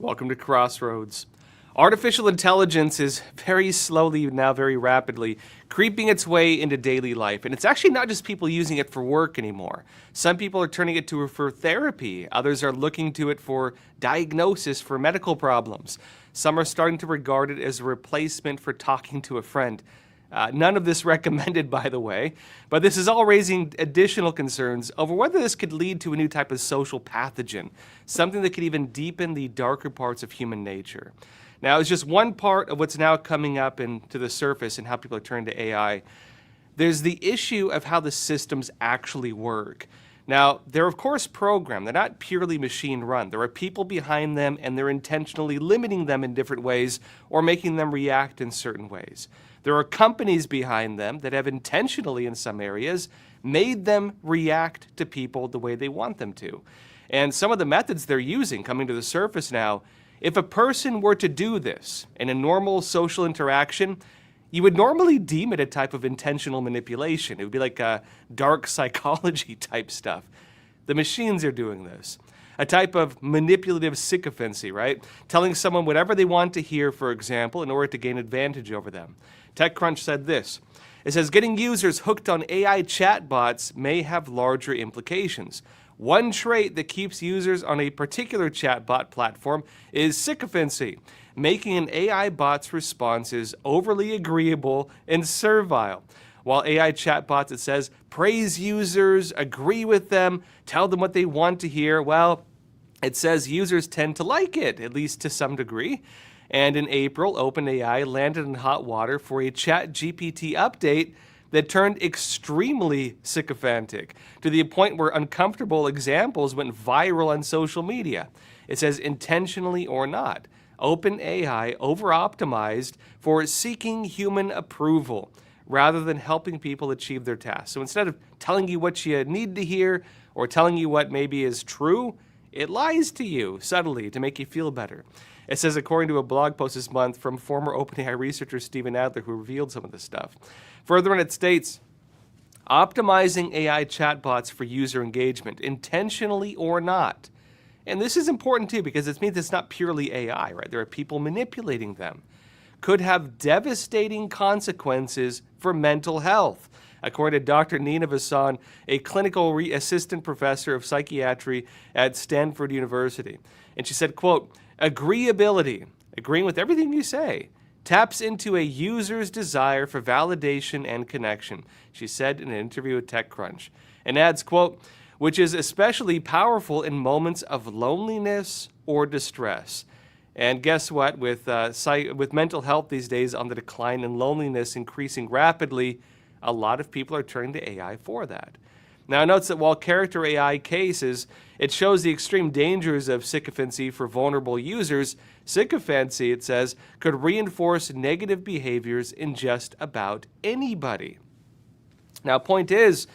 Welcome to Crossroads. Artificial intelligence is very slowly, now very rapidly, creeping its way into daily life. And it's actually not just people using it for work anymore. Some people are turning it to for therapy. Others are looking to it for diagnosis for medical problems. Some are starting to regard it as a replacement for talking to a friend. None of this recommended, by the way, but this is all raising additional concerns over whether this could lead to a new type of social pathogen, something that could even deepen the darker parts of human nature. Now, it's just one part of what's now coming up into the surface and how people are turning to AI. There's the issue of how the systems actually work. Now, they're of course programmed. They're not purely machine run. There are people behind them, and they're intentionally limiting them in different ways or making them react in certain ways. There are companies behind them that have intentionally, in some areas, made them react to people the way they want them to. And some of the methods they're using coming to the surface now, if a person were to do this in a normal social interaction, you would normally deem it a type of intentional manipulation. It would be like a dark psychology type stuff. The machines are doing this. A type of manipulative sycophancy, right? Telling someone whatever they want to hear, for example, in order to gain advantage over them. TechCrunch said this. It says, getting users hooked on AI chatbots may have larger implications. One trait that keeps users on a particular chatbot platform is sycophancy, making an AI bot's responses overly agreeable and servile. While AI chatbots, it says, praise users, agree with them, tell them what they want to hear, well, it says users tend to like it, at least to some degree. And in April, OpenAI landed in hot water for a ChatGPT update that turned extremely sycophantic, to the point where uncomfortable examples went viral on social media. It says intentionally or not. OpenAI over-optimized for seeking human approval rather than helping people achieve their tasks. So instead of telling you what you need to hear or telling you what maybe is true, it lies to you subtly to make you feel better. It says, according to a blog post this month from former OpenAI researcher Steven Adler, who revealed some of this stuff. Further on, it states, optimizing AI chatbots for user engagement, intentionally or not. And this is important too, because it means it's not purely AI, right? There are people manipulating them. Could have devastating consequences for mental health. According to Dr. Nina Vasan, a clinical assistant professor of psychiatry at Stanford University. And she said, quote, agreeability, agreeing with everything you say, taps into a user's desire for validation and connection, she said in an interview with TechCrunch. And adds, quote, which is especially powerful in moments of loneliness or distress. And guess what? With mental health these days on the decline and loneliness increasing rapidly, a lot of people are turning to AI for that. Now, it notes that while character AI cases, it shows the extreme dangers of sycophancy for vulnerable users, sycophancy, it says, could reinforce negative behaviors in just about anybody. Now, point is,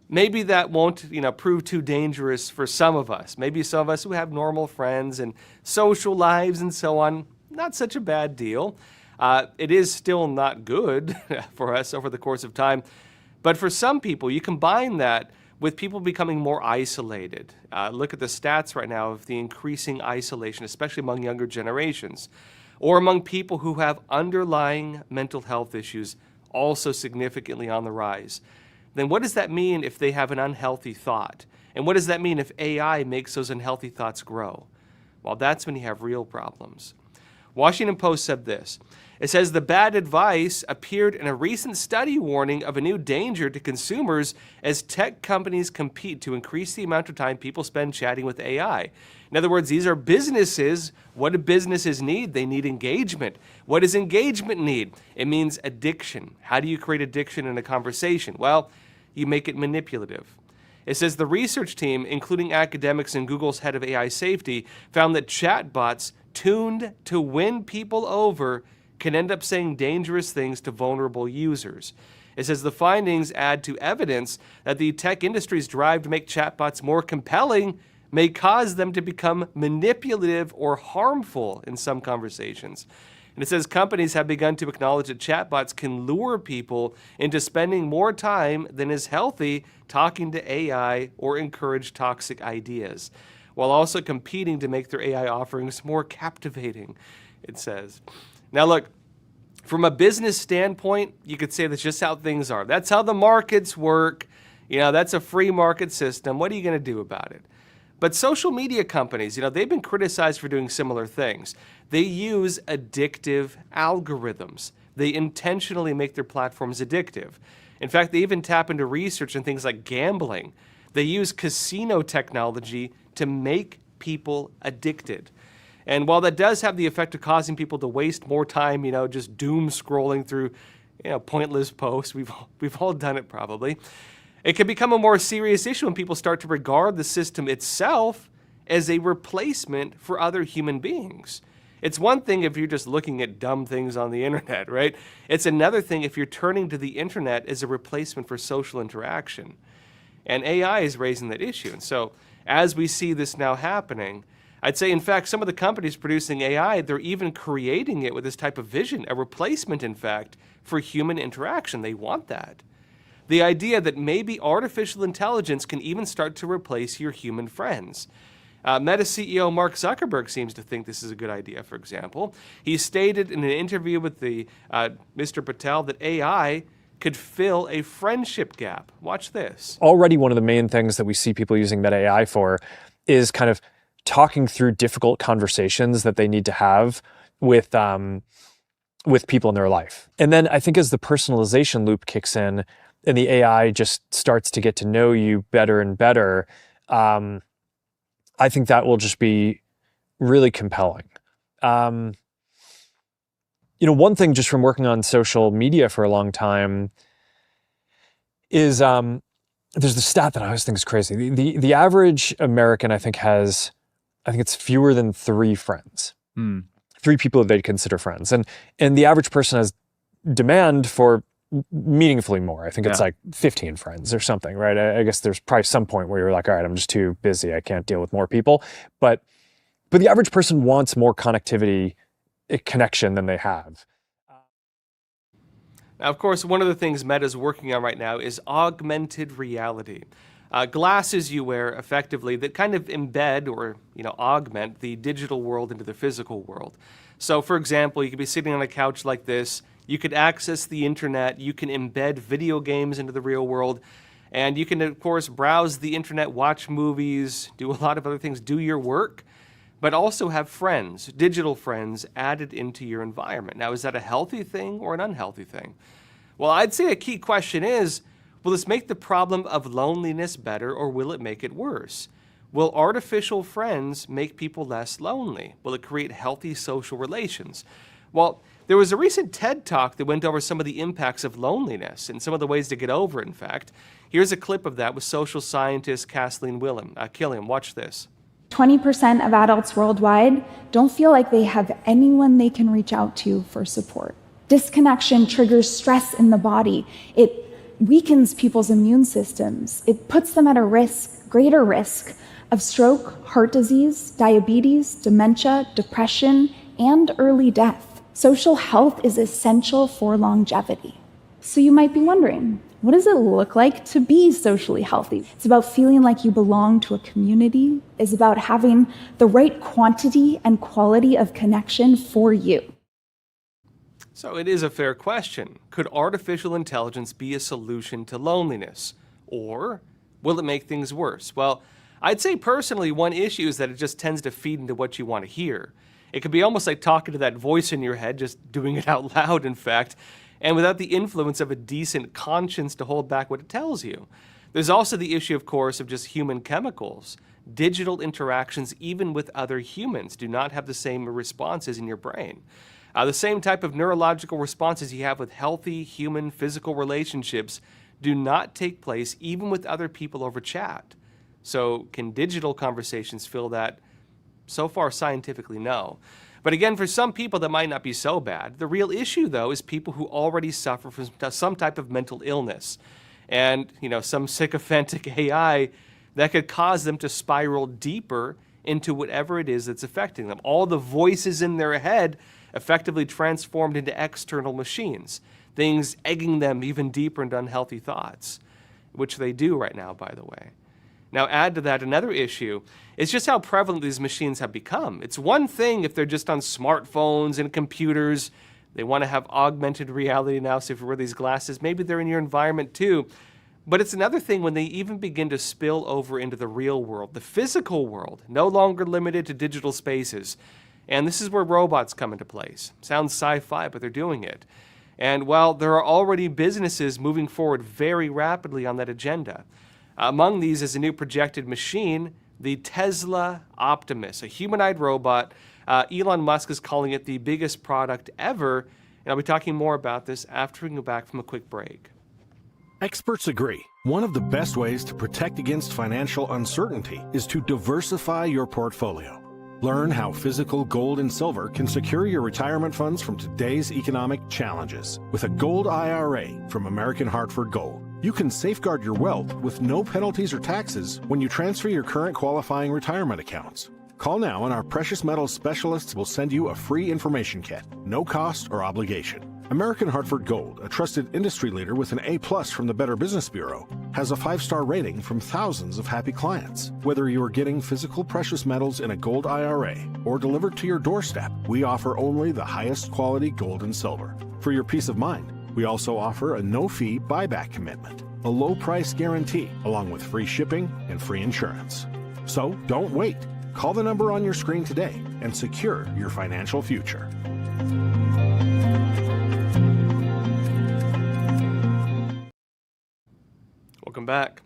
maybe that won't, prove too dangerous for some of us. Maybe some of us who have normal friends and social lives and so on, not such a bad deal. It is still not good for us over the course of time. But for some people, you combine that with people becoming more isolated. Look at the stats right now of the increasing isolation, especially among younger generations, or among people who have underlying mental health issues also significantly on the rise. Then what does that mean if they have an unhealthy thought? And what does that mean if AI makes those unhealthy thoughts grow? Well, that's when you have real problems. Washington Post said this. It says the bad advice appeared in a recent study warning of a new danger to consumers as tech companies compete to increase the amount of time people spend chatting with AI. In other words, these are businesses. What do businesses need? They need engagement. What does engagement need? It means addiction. How do you create addiction in a conversation? Well, you make it manipulative. It says the research team, including academics and Google's head of AI safety, found that chatbots tuned to win people over can end up saying dangerous things to vulnerable users. It says the findings add to evidence that the tech industry's drive to make chatbots more compelling may cause them to become manipulative or harmful in some conversations. And it says companies have begun to acknowledge that chatbots can lure people into spending more time than is healthy talking to AI or encourage toxic ideas. while also competing to make their AI offerings more captivating, it says. Now look, from a business standpoint, you could say that's just how things are. That's how the markets work. That's a free market system. What are you going to do about it? But social media companies, they've been criticized for doing similar things. They use addictive algorithms. They intentionally make their platforms addictive. In fact, they even tap into research and things like gambling. They use casino technology to make people addicted. And while that does have the effect of causing people to waste more time, just doom scrolling through, pointless posts, we've all done it probably. It can become a more serious issue when people start to regard the system itself as a replacement for other human beings. It's one thing if you're just looking at dumb things on the internet, right? It's another thing if you're turning to the internet as a replacement for social interaction. And AI is raising that issue. And so as we see this now happening, I'd say, in fact, some of the companies producing AI, they're even creating it with this type of vision, a replacement, in fact, for human interaction. They want that. The idea that maybe artificial intelligence can even start to replace your human friends. Meta CEO Mark Zuckerberg seems to think this is a good idea, for example. He stated in an interview with Mr. Patel that AI could fill a friendship gap. Watch this. Already one of the main things that we see people using Meta AI for is kind of talking through difficult conversations that they need to have with people in their life. And then I think as the personalization loop kicks in, and the AI just starts to get to know you better and better, I think that will just be really compelling. One thing just from working on social media for a long time is there's the stat that I always think is crazy. The average American, I think it's fewer than 3 friends. 3 people that they'd consider friends. And the average person has demand for meaningfully more. I think it's like 15 friends or something, right? I guess there's probably some point where you're like, all right, I'm just too busy. I can't deal with more people. But the average person wants more connection than they have. Now, of course, one of the things Meta's working on right now is augmented reality. Glasses you wear effectively that kind of embed or augment the digital world into the physical world. So, for example, you could be sitting on a couch like this. You could access the internet, you can embed video games into the real world, and you can, of course, browse the internet, watch movies, do a lot of other things, do your work, but also have friends, digital friends, added into your environment. Now, is that a healthy thing or an unhealthy thing? Well, I'd say a key question is, will this make the problem of loneliness better or will it make it worse? Will artificial friends make people less lonely? Will it create healthy social relations? Well, there was a recent TED Talk that went over some of the impacts of loneliness and some of the ways to get over it, in fact. Here's a clip of that with social scientist Kathleen Killiam. Watch this. 20% of adults worldwide don't feel like they have anyone they can reach out to for support. Disconnection triggers stress in the body. It weakens people's immune systems. It puts them at greater risk of stroke, heart disease, diabetes, dementia, depression, and early death. Social health is essential for longevity. So you might be wondering, what does it look like to be socially healthy? It's about feeling like you belong to a community. It's about having the right quantity and quality of connection for you. So it is a fair question. Could artificial intelligence be a solution to loneliness? Or will it make things worse? Well, I'd say personally, one issue is that it just tends to feed into what you want to hear. It could be almost like talking to that voice in your head, just doing it out loud, in fact, and without the influence of a decent conscience to hold back what it tells you. There's also the issue, of course, of just human chemicals. Digital interactions, even with other humans, do not have the same responses in your brain. The same type of neurological responses you have with healthy human physical relationships do not take place even with other people over chat. So can digital conversations fill that? So far, scientifically, no. But again, for some people, that might not be so bad. The real issue, though, is people who already suffer from some type of mental illness and, some sycophantic AI that could cause them to spiral deeper into whatever it is that's affecting them. All the voices in their head effectively transformed into external machines, things egging them even deeper into unhealthy thoughts, which they do right now, by the way. Now add to that another issue. It's just how prevalent these machines have become. It's one thing if they're just on smartphones and computers. They want to have augmented reality now, so if you wear these glasses, maybe they're in your environment too. But it's another thing when they even begin to spill over into the real world, the physical world, no longer limited to digital spaces. And this is where robots come into place. Sounds sci-fi, but they're doing it. And while there are already businesses moving forward very rapidly on that agenda, among these is a new projected machine, the Tesla Optimus, a humanoid robot. Elon Musk is calling it the biggest product ever. And I'll be talking more about this after we go back from a quick break. Experts agree. One of the best ways to protect against financial uncertainty is to diversify your portfolio. Learn how physical gold and silver can secure your retirement funds from today's economic challenges. With a gold IRA from American Hartford Gold, you can safeguard your wealth with no penalties or taxes when you transfer your current qualifying retirement accounts. Call now and our precious metals specialists will send you a free information kit, no cost or obligation. American Hartford Gold, a trusted industry leader with an A+ from the Better Business Bureau, has a 5-star rating from thousands of happy clients. Whether you are getting physical precious metals in a gold IRA or delivered to your doorstep, we offer only the highest quality gold and silver. For your peace of mind, we also offer a no-fee buyback commitment, a low price guarantee, along with free shipping and free insurance. So don't wait. Call the number on your screen today and secure your financial future. Welcome back.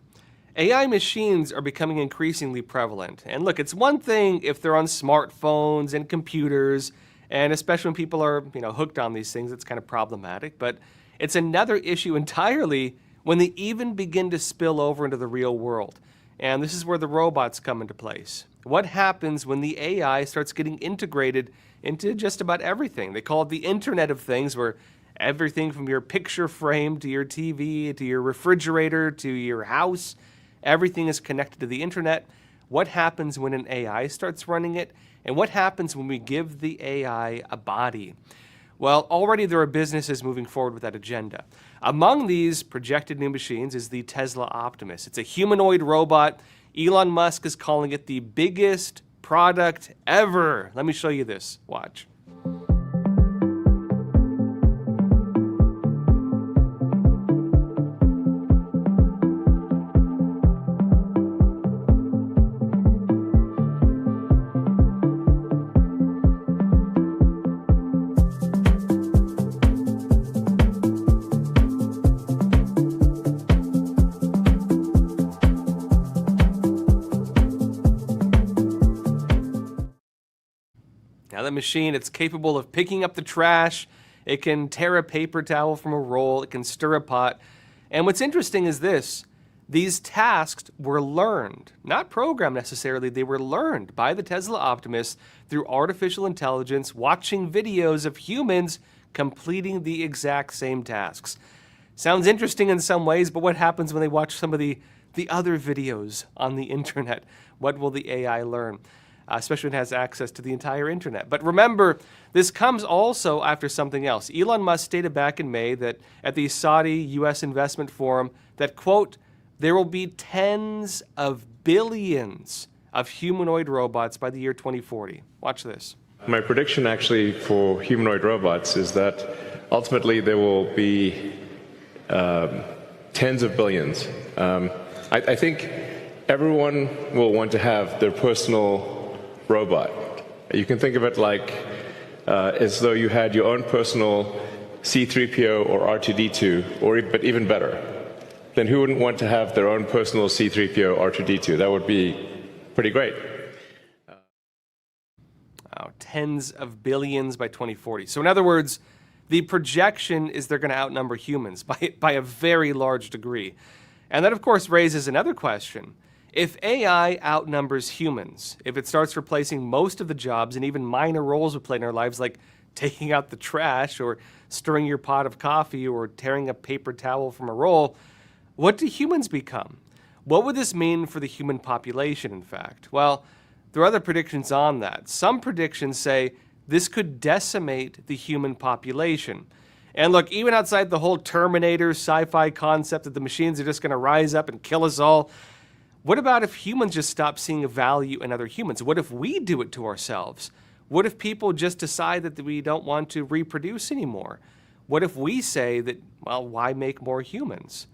AI machines are becoming increasingly prevalent. And look, it's one thing if they're on smartphones and computers, and especially when people are, hooked on these things, it's kind of problematic. But it's another issue entirely when they even begin to spill over into the real world. And this is where the robots come into place. What happens when the AI starts getting integrated into just about everything? They call it the Internet of Things, where everything from your picture frame to your TV to your refrigerator to your house, everything is connected to the internet. What happens when an AI starts running it? And what happens when we give the AI a body? Well, already there are businesses moving forward with that agenda. Among these projected new machines is the Tesla Optimus. It's a humanoid robot. Elon Musk is calling it the biggest product ever. Let me show you this. Watch. Now the machine, it's capable of picking up the trash, it can tear a paper towel from a roll, it can stir a pot. And what's interesting is this, these tasks were learned, not programmed necessarily, they were learned by the Tesla Optimus through artificial intelligence, watching videos of humans completing the exact same tasks. Sounds interesting in some ways, but what happens when they watch some of the other videos on the internet? What will the AI learn? Especially when it has access to the entire internet. But remember, this comes also after something else. Elon Musk stated back in May that at the Saudi U.S. Investment Forum that, quote, there will be tens of billions of humanoid robots by the year 2040. Watch this. My prediction actually for humanoid robots is that ultimately there will be tens of billions. I think everyone will want to have their personal robot. You can think of it like as though you had your own personal C-3PO or R2-D2, but even better. Then who wouldn't want to have their own personal C-3PO or R2-D2? That would be pretty great. Tens of billions by 2040. So in other words, the projection is they're going to outnumber humans by a very large degree. And that, of course, raises another question. If AI outnumbers humans, if it starts replacing most of the jobs and even minor roles we play in our lives, like taking out the trash or stirring your pot of coffee or tearing a paper towel from a roll, what do humans become? What would this mean for the human population, in fact? Well, there are other predictions on that. Some predictions say this could decimate the human population. And look, even outside the whole Terminator sci-fi concept that the machines are just going to rise up and kill us all, What about if humans just stop seeing a value in other humans? What if we do it to ourselves? What if people just decide that we don't want to reproduce anymore? What if we say that, well, why make more humans?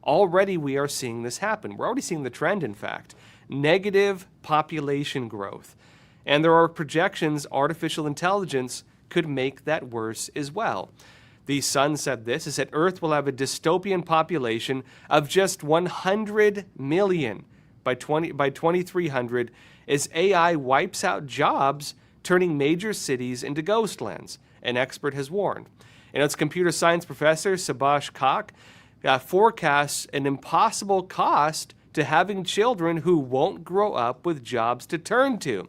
Already we are seeing this happen. We're already seeing the trend, in fact. Negative population growth. And there are projections artificial intelligence could make that worse as well. The Sun said this, is that Earth will have a dystopian population of just 100 million by 2300 as AI wipes out jobs, turning major cities into ghost lands, an expert has warned. And its computer science professor, Subhash Kak, forecasts an impossible cost to having children who won't grow up with jobs to turn to,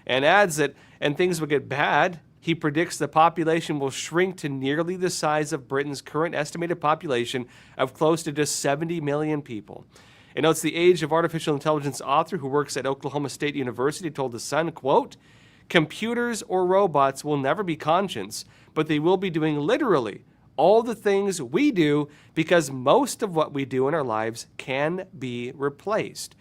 and adds that, and things will get bad. He predicts the population will shrink to nearly the size of Britain's current estimated population of close to just 70 million people. And notes the Age of Artificial Intelligence author who works at Oklahoma State University told The Sun, quote, computers or robots will never be conscious, but they will be doing literally all the things we do because most of what we do in our lives can be replaced.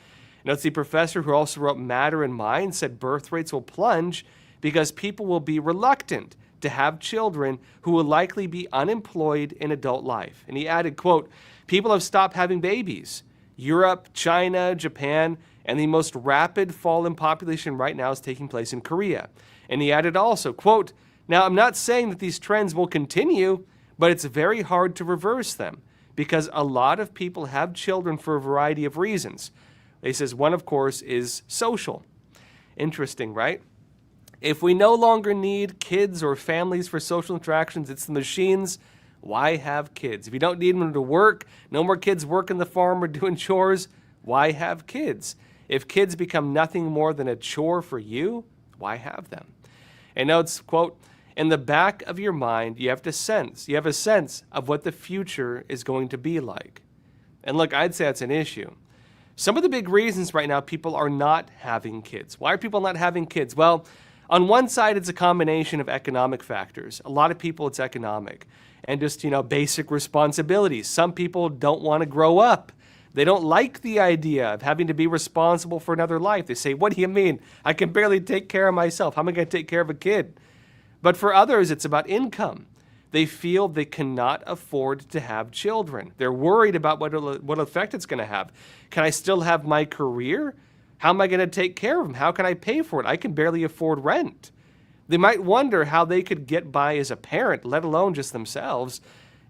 Notes the professor who also wrote Matter and Mind said birth rates will plunge because people will be reluctant to have children who will likely be unemployed in adult life. And he added, quote, people have stopped having babies. Europe, China, Japan, and the most rapid fall in population right now is taking place in Korea. And he added also, quote, now I'm not saying that these trends will continue, but it's very hard to reverse them because a lot of people have children for a variety of reasons. He says one, of course, is social. Interesting, right? If we no longer need kids or families for social interactions, it's the machines. Why have kids? If you don't need them to work, no more kids working the farm or doing chores, why have kids? If kids become nothing more than a chore for you, why have them? And notes, quote, in the back of your mind, you have a sense of what the future is going to be like. And look, I'd say that's an issue. Some of the big reasons right now people are not having kids. Why are people not having kids? Well, on one side, it's a combination of economic factors. A lot of people, it's economic. And just, basic responsibilities. Some people don't want to grow up. They don't like the idea of having to be responsible for another life. They say, what do you mean? I can barely take care of myself. How am I going to take care of a kid? But for others, it's about income. They feel they cannot afford to have children. They're worried about what effect it's going to have. Can I still have my career? How am I going to take care of them? How can I pay for it? I can barely afford rent. They might wonder how they could get by as a parent, let alone just themselves.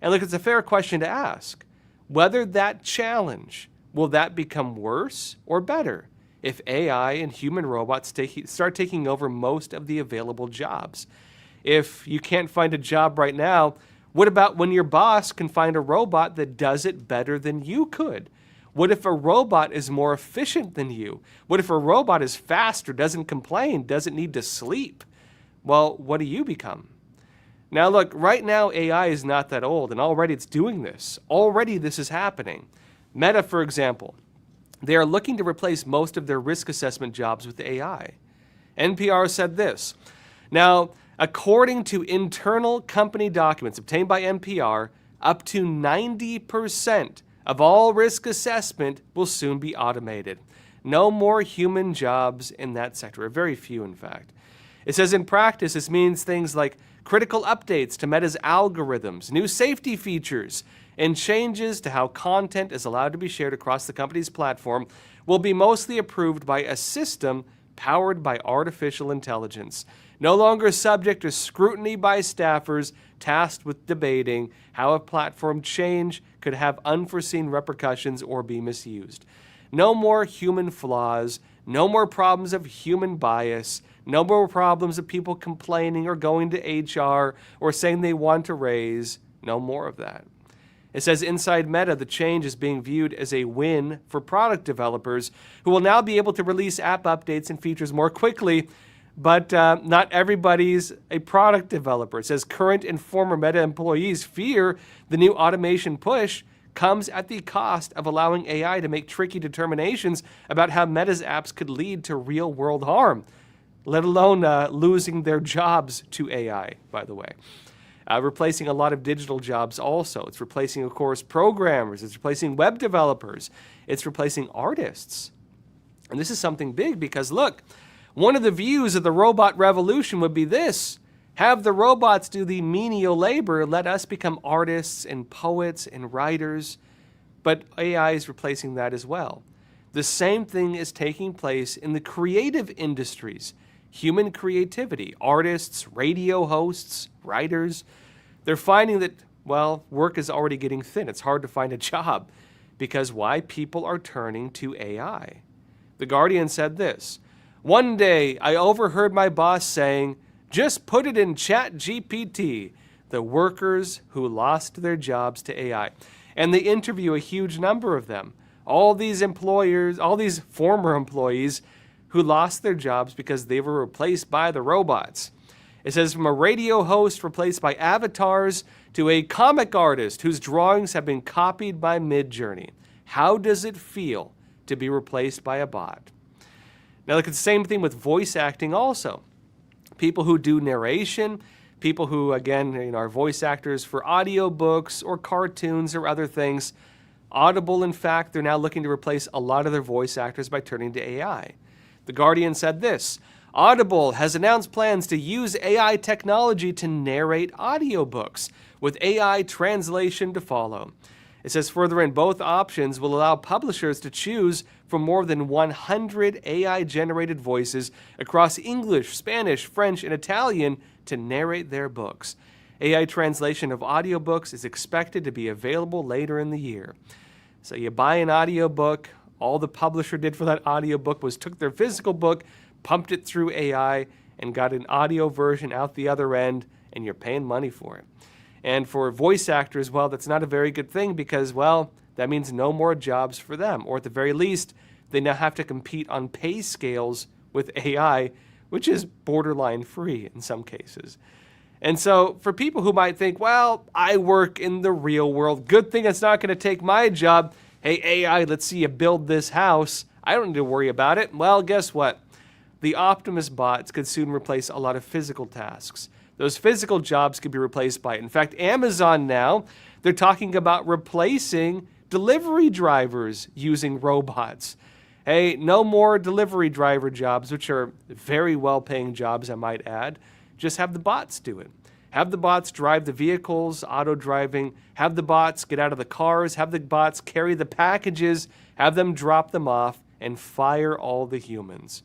And look, it's a fair question to ask. Whether that challenge, will that become worse or better if AI and human robots start taking over most of the available jobs? If you can't find a job right now, what about when your boss can find a robot that does it better than you could? What if a robot is more efficient than you? What if a robot is faster, doesn't complain, doesn't need to sleep? Well, what do you become? Now look, right now AI is not that old, and already it's doing this. Already this is happening. Meta, for example, they are looking to replace most of their risk assessment jobs with AI. NPR said this. Now, according to internal company documents obtained by NPR, up to 90% of all risk assessment will soon be automated. No more human jobs in that sector, or very few in fact. It says in practice, this means things like critical updates to Meta's algorithms, new safety features, and changes to how content is allowed to be shared across the company's platform will be mostly approved by a system powered by artificial intelligence, no longer subject to scrutiny by staffers tasked with debating how a platform change could have unforeseen repercussions or be misused. No more human flaws, no more problems of human bias, no more problems of people complaining or going to HR or saying they want a raise, no more of that. It says inside Meta, the change is being viewed as a win for product developers who will now be able to release app updates and features more quickly, but not everybody's a product developer. It says current and former Meta employees fear the new automation push comes at the cost of allowing AI to make tricky determinations about how Meta's apps could lead to real-world harm, let alone losing their jobs to AI, by the way. Replacing a lot of digital jobs also. It's replacing, of course, programmers. It's replacing web developers. It's replacing artists. And this is something big because look, one of the views of the robot revolution would be this: have the robots do the menial labor, let us become artists and poets and writers. But AI is replacing that as well. The same thing is taking place in the creative industries. Human creativity, artists, radio hosts, writers, they're finding that, well, work is already getting thin. It's hard to find a job. Because why? People are turning to AI. The Guardian said this: one day I overheard my boss saying, just put it in ChatGPT, the workers who lost their jobs to AI. And they interview a huge number of them. All these employers, all these former employees who lost their jobs because they were replaced by the robots. It says from a radio host replaced by avatars to a comic artist whose drawings have been copied by Midjourney. How does it feel to be replaced by a bot? Now look, it's the same thing with voice acting also. People who do narration, people who, again, are voice actors for audiobooks or cartoons or other things. Audible, in fact, they're now looking to replace a lot of their voice actors by turning to AI. The Guardian said this: Audible has announced plans to use AI technology to narrate audiobooks, with AI translation to follow. It says further in, both options will allow publishers to choose from more than 100 AI-generated voices across English, Spanish, French, and Italian to narrate their books. AI translation of audiobooks is expected to be available later in the year. So you buy an audiobook, all the publisher did for that audiobook was took their physical book, pumped it through AI, and got an audio version out the other end, and you're paying money for it. And for voice actors, well, that's not a very good thing because, well, that means no more jobs for them. Or at the very least, they now have to compete on pay scales with AI, which is borderline free in some cases. And so for people who might think, well, I work in the real world, good thing it's not going to take my job. Hey, AI, let's see you build this house. I don't need to worry about it. Well, guess what? The Optimus bots could soon replace a lot of physical tasks. Those physical jobs could be replaced by it. In fact, Amazon now, they're talking about replacing delivery drivers using robots. Hey, no more delivery driver jobs, which are very well-paying jobs, I might add. Just have the bots do it. Have the bots drive the vehicles, auto driving. Have the bots get out of the cars. Have the bots carry the packages. Have them drop them off and fire all the humans.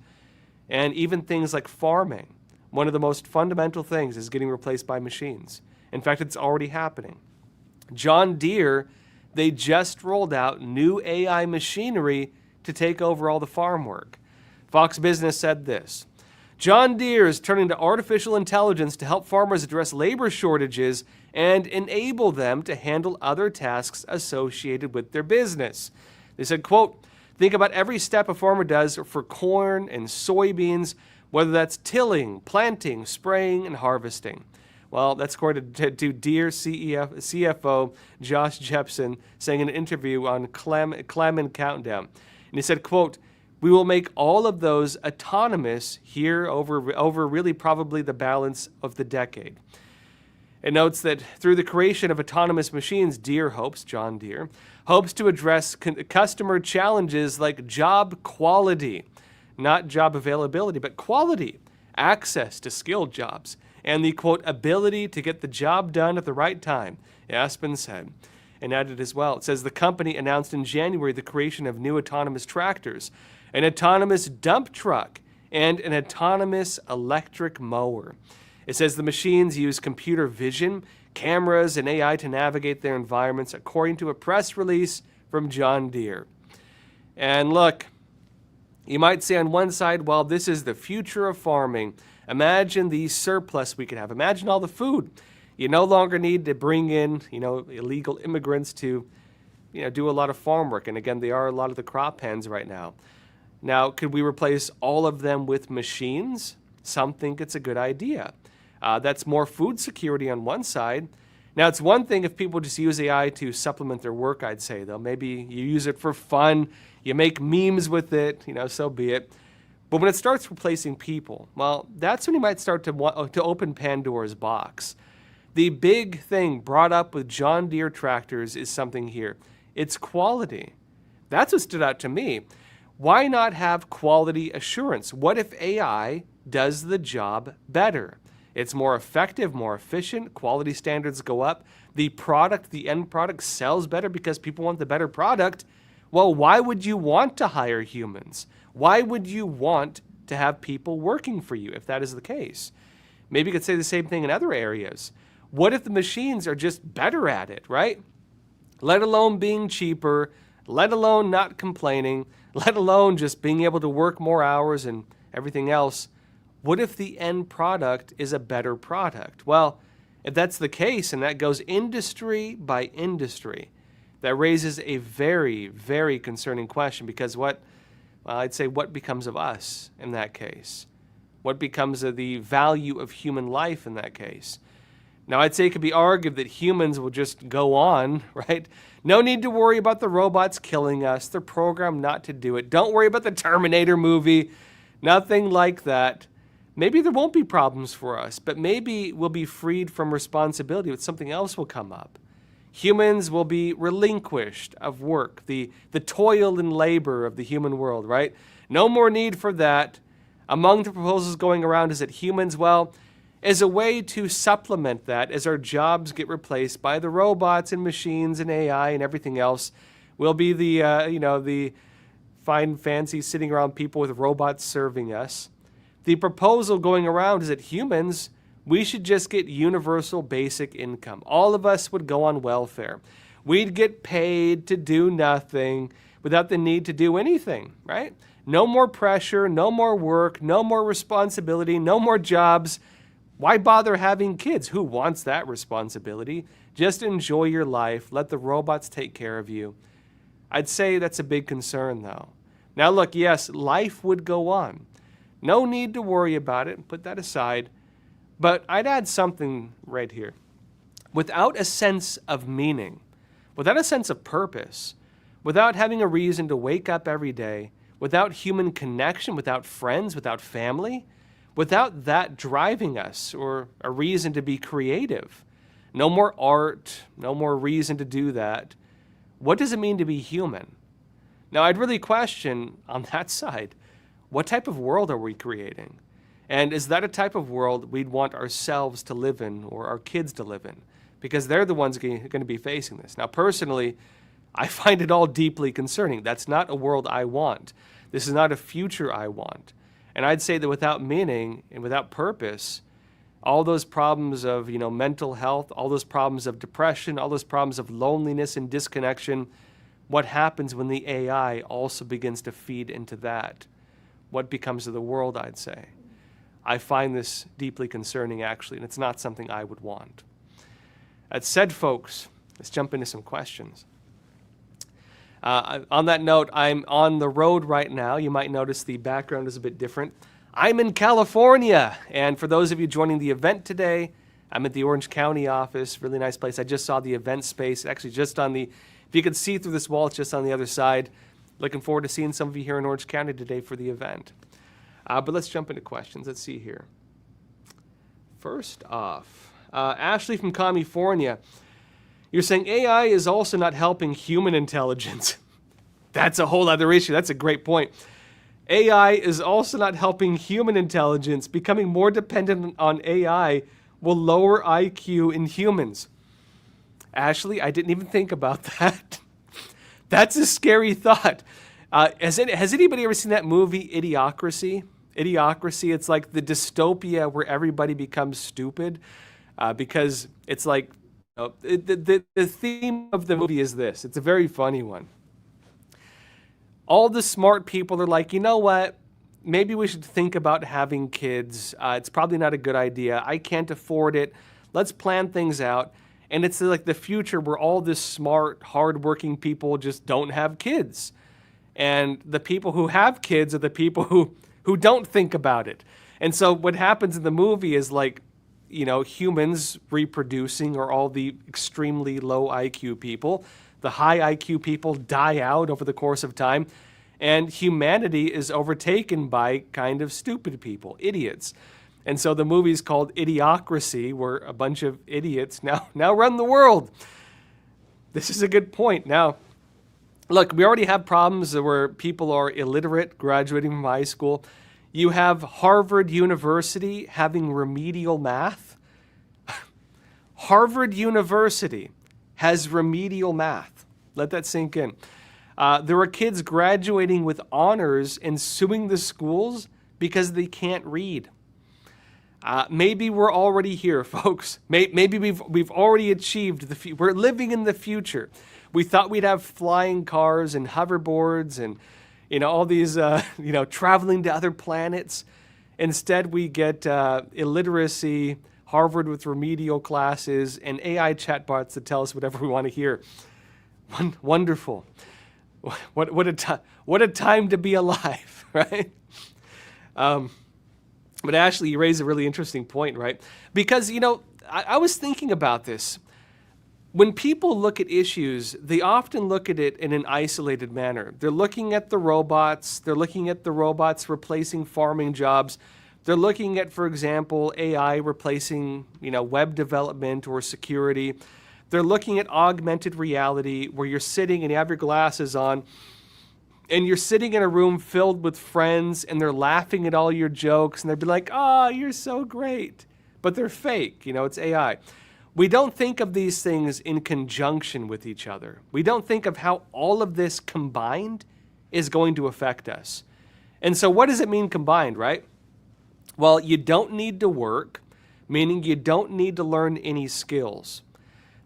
And even things like farming. One of the most fundamental things is getting replaced by machines. In fact, it's already happening. John Deere, they just rolled out new AI machinery to take over all the farm work. Fox Business said this: John Deere is turning to artificial intelligence to help farmers address labor shortages and enable them to handle other tasks associated with their business. They said, quote, think about every step a farmer does for corn and soybeans, whether that's tilling, planting, spraying, and harvesting. Well, that's according to Deere CFO Josh Jepson saying in an interview on Clem and Countdown. And he said, quote, we will make all of those autonomous here over really probably the balance of the decade. It notes that through the creation of autonomous machines, John Deere, hopes to address customer challenges like job quality, not job availability, but quality, access to skilled jobs, and the, quote, ability to get the job done at the right time, Aspen said. And added as well, it says the company announced in January the creation of new autonomous tractors, an autonomous dump truck, and an autonomous electric mower. It says the machines use computer vision, cameras, and AI to navigate their environments, according to a press release from John Deere. And look, you might say on one side, well, this is the future of farming. Imagine the surplus we could have. Imagine all the food. You no longer need to bring in, illegal immigrants to, do a lot of farm work. And again, they are a lot of the crop hands right now. Now, could we replace all of them with machines? Some think it's a good idea. That's more food security on one side. Now, it's one thing if people just use AI to supplement their work, I'd say, though. Maybe you use it for fun, you make memes with it, so be it. But when it starts replacing people, well, that's when you might start to open Pandora's box. The big thing brought up with John Deere tractors is something here. It's quality. That's what stood out to me. Why not have quality assurance? What if AI does the job better? It's more effective, more efficient, quality standards go up, the product, the end product sells better because people want the better product. Well, why would you want to hire humans? Why would you want to have people working for you if that is the case? Maybe you could say the same thing in other areas. What if the machines are just better at it, right? Let alone being cheaper, let alone not complaining, let alone just being able to work more hours and everything else. What if the end product is a better product? Well, if that's the case, and that goes industry by industry, that raises a very, very concerning question, because I'd say what becomes of us in that case? What becomes of the value of human life in that case? Now, I'd say it could be argued that humans will just go on, right? No need to worry about the robots killing us. They're programmed not to do it. Don't worry about the Terminator movie. Nothing like that. Maybe there won't be problems for us, but maybe we'll be freed from responsibility, but something else will come up. Humans will be relinquished of work, the toil and labor of the human world, right? No more need for that. Among the proposals going around is that humans, well, as a way to supplement that, as our jobs get replaced by the robots and machines and AI and everything else, we'll be the fine, fancy sitting around people with robots serving us. The proposal going around is that humans, we should just get universal basic income. All of us would go on welfare. We'd get paid to do nothing without the need to do anything, right? No more pressure, no more work, no more responsibility, no more jobs. Why bother having kids? Who wants that responsibility? Just enjoy your life. Let the robots take care of you. I'd say that's a big concern, though. Now, look, yes, life would go on. No need to worry about it. Put that aside. But I'd add something right here. Without a sense of meaning, without a sense of purpose, without having a reason to wake up every day, without human connection, without friends, without family, without that driving us or a reason to be creative, no more art, no more reason to do that, what does it mean to be human? Now, I'd really question on that side, what type of world are we creating? And is that a type of world we'd want ourselves to live in or our kids to live in? Because they're the ones going to be facing this. Now, personally, I find it all deeply concerning. That's not a world I want. This is not a future I want. And I'd say that without meaning and without purpose, all those problems of mental health, all those problems of depression, all those problems of loneliness and disconnection, what happens when the AI also begins to feed into that? What becomes of the world, I'd say? I find this deeply concerning, actually, and it's not something I would want. That said, folks, let's jump into some questions. On that note, I'm on the road right now. You might notice the background is a bit different. I'm in California, and for those of you joining the event today, I'm at the Orange County office, really nice place. I just saw the event space, actually just on the, if you could see through this wall, it's just on the other side. Looking forward to seeing some of you here in Orange County today for the event. But let's jump into questions. Let's see here. First off, Ashley from California. You're saying AI is also not helping human intelligence. That's a whole other issue. That's a great point. AI is also not helping human intelligence. Becoming more dependent on AI will lower IQ in humans. Ashley, I didn't even think about that. That's a scary thought. Has anybody ever seen that movie, Idiocracy? Idiocracy, it's like the dystopia where everybody becomes stupid because it's like, the theme of the movie is this. It's a very funny one. All the smart people are like, you know what? Maybe we should think about having kids. It's probably not a good idea. I can't afford it. Let's plan things out. And it's like the future where all this smart, hardworking people just don't have kids. And the people who have kids are the people who don't think about it. And so what happens in the movie is like, humans reproducing are all the extremely low IQ people. The high IQ people die out over the course of time. And humanity is overtaken by kind of stupid people, idiots. And so the movie's called Idiocracy, where a bunch of idiots now run the world. This is a good point. Now, Look, we already have problems where people are illiterate graduating from high school. You have Harvard University having remedial math. Harvard University has remedial math. Let that sink in. There are kids graduating with honors and suing the schools because they can't read. Maybe we're already here, folks. Maybe we've already achieved we're living in the future. We thought we'd have flying cars and hoverboards and all these traveling to other planets. Instead, we get illiteracy, Harvard with remedial classes, and AI chatbots that tell us whatever we want to hear. Wonderful. What a time to be alive, right? But Ashley, you raise a really interesting point, right? Because, I was thinking about this. When people look at issues, they often look at it in an isolated manner. They're looking at the robots. They're looking at the robots replacing farming jobs. They're looking at, for example, AI replacing, web development or security. They're looking at augmented reality where you're sitting and you have your glasses on and you're sitting in a room filled with friends and they're laughing at all your jokes and they'd be like, oh, you're so great. But they're fake, it's AI. We don't think of these things in conjunction with each other. We don't think of how all of this combined is going to affect us. And so what does it mean combined, right? Well, you don't need to work, meaning you don't need to learn any skills.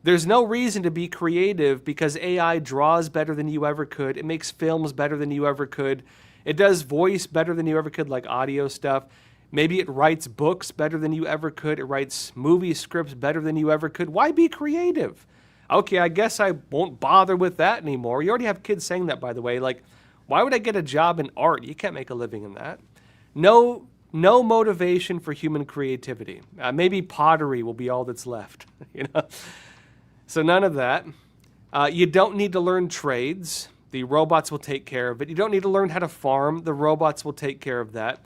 There's no reason to be creative because AI draws better than you ever could. It makes films better than you ever could. It does voice better than you ever could, like audio stuff. Maybe it writes books better than you ever could. It writes movie scripts better than you ever could. Why be creative? Okay, I guess I won't bother with that anymore. You already have kids saying that, by the way. Like, why would I get a job in art? You can't make a living in that. No motivation for human creativity. Maybe pottery will be all that's left. So none of that. You don't need to learn trades. The robots will take care of it. You don't need to learn how to farm. The robots will take care of that.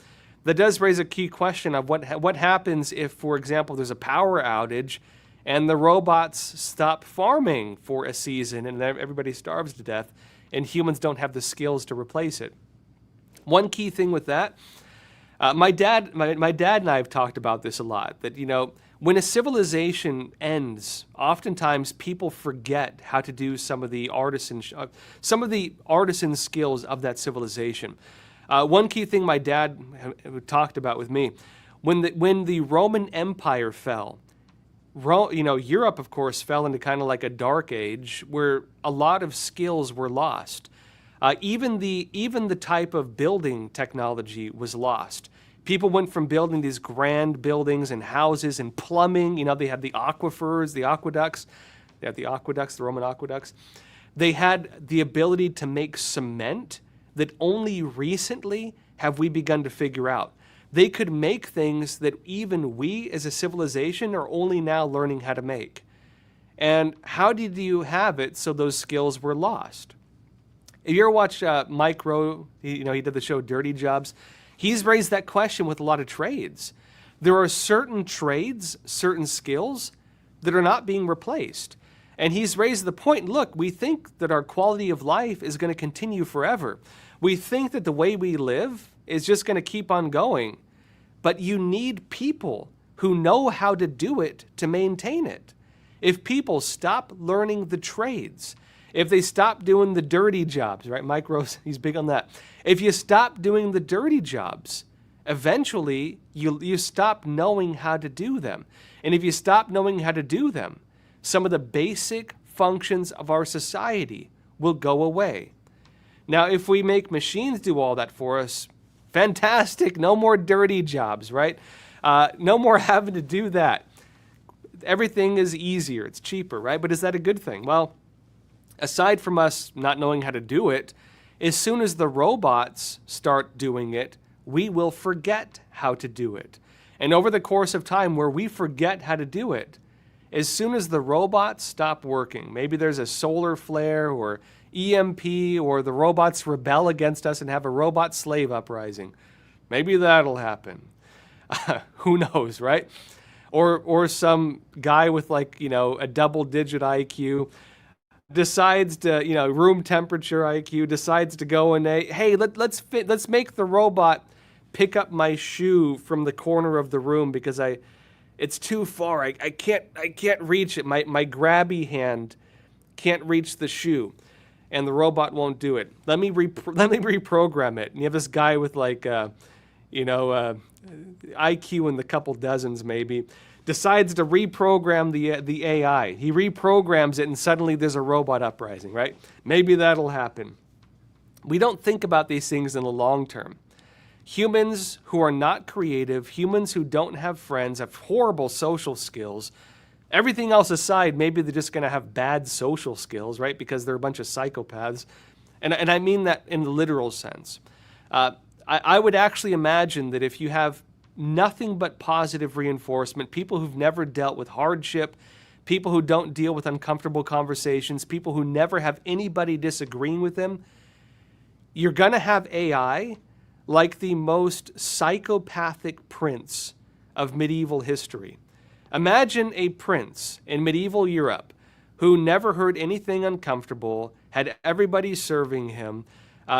That does raise a key question of what happens if, for example, there's a power outage and the robots stop farming for a season and everybody starves to death and humans don't have the skills to replace it. One key thing with that, my dad and I have talked about this a lot, that, when a civilization ends, oftentimes people forget how to do some of the artisan skills of that civilization. One key thing my dad talked about with me, when the Roman Empire fell, Europe, of course, fell into kind of like a dark age where a lot of skills were lost. Even the type of building technology was lost. People went from building these grand buildings and houses and plumbing. They had the aquifers, the aqueducts. They had the aqueducts, the Roman aqueducts. They had the ability to make cement that only recently have we begun to figure out. They could make things that even we as a civilization are only now learning how to make. And how did you have it so those skills were lost? If you ever watched Mike Rowe, he did the show Dirty Jobs, he's raised that question with a lot of trades. There are certain trades, certain skills that are not being replaced. And he's raised the point, look, we think that our quality of life is going to continue forever. We think that the way we live is just going to keep on going. But you need people who know how to do it to maintain it. If people stop learning the trades, if they stop doing the dirty jobs, right? Mike Rose, he's big on that. If you stop doing the dirty jobs, eventually you stop knowing how to do them. And if you stop knowing how to do them, some of the basic functions of our society will go away. Now, if we make machines do all that for us, fantastic, no more dirty jobs, right? No more having to do that. Everything is easier, it's cheaper, right? But is that a good thing? Well, aside from us not knowing how to do it, as soon as the robots start doing it, we will forget how to do it. And over the course of time where we forget how to do it, as soon as the robots stop working, maybe there's a solar flare or EMP or the robots rebel against us and have a robot slave uprising. Maybe that'll happen. Who knows, right? Or some guy with a double-digit IQ decides to, room temperature IQ, decides to go and, hey, let's make the robot pick up my shoe from the corner of the room because it's too far. I can't reach it. My grabby hand can't reach the shoe, and the robot won't do it. Let me reprogram it. And you have this guy with IQ in the couple dozens maybe, decides to reprogram the AI. He reprograms it, and suddenly there's a robot uprising, right? Maybe that'll happen. We don't think about these things in the long term. Humans who are not creative, humans who don't have friends, have horrible social skills. Everything else aside, maybe they're just going to have bad social skills, right? Because they're a bunch of psychopaths. And I mean that in the literal sense. I would actually imagine that if you have nothing but positive reinforcement, people who've never dealt with hardship, people who don't deal with uncomfortable conversations, people who never have anybody disagreeing with them, you're going to have AI like the most psychopathic prince of medieval history. Imagine a prince in medieval Europe who never heard anything uncomfortable, had everybody serving him,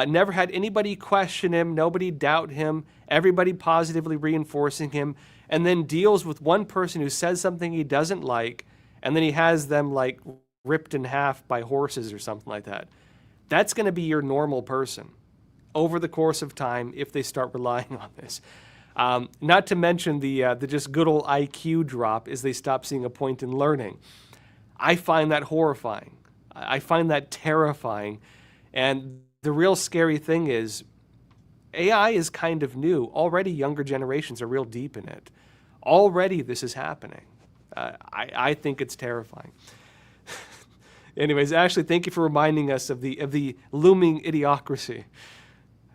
never had anybody question him, nobody doubt him, everybody positively reinforcing him, and then deals with one person who says something he doesn't like, and then he has them ripped in half by horses or something like that. That's going to be your normal person over the course of time if they start relying on this. Not to mention the just good old IQ drop as they stop seeing a point in learning. I find that horrifying. I find that terrifying. And the real scary thing is AI is kind of new. Already younger generations are real deep in it. Already this is happening. I think it's terrifying. Anyways, Ashley, thank you for reminding us of the looming idiocracy.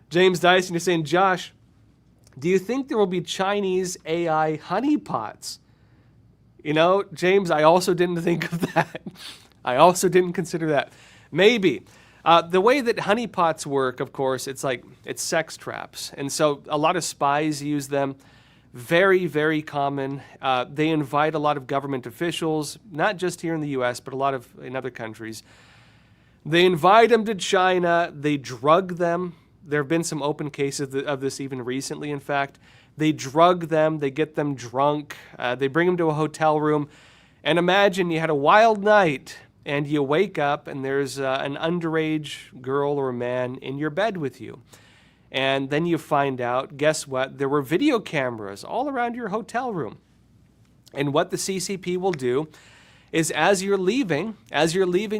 James Dyson, you're saying, Josh, do you think there will be Chinese AI honeypots? James, I also didn't think of that. I also didn't consider that. Maybe. The way that honeypots work, of course, it's sex traps. And so a lot of spies use them. Very, very common. They invite a lot of government officials, not just here in the US, but a lot of in other countries. They invite them to China. They drug them. There have been some open cases of this even recently, in fact. They drug them. They get them drunk. They bring them to a hotel room. And imagine you had a wild night and you wake up and there's an underage girl or a man in your bed with you. And then you find out, guess what? There were video cameras all around your hotel room. And what the CCP will do is as you're leaving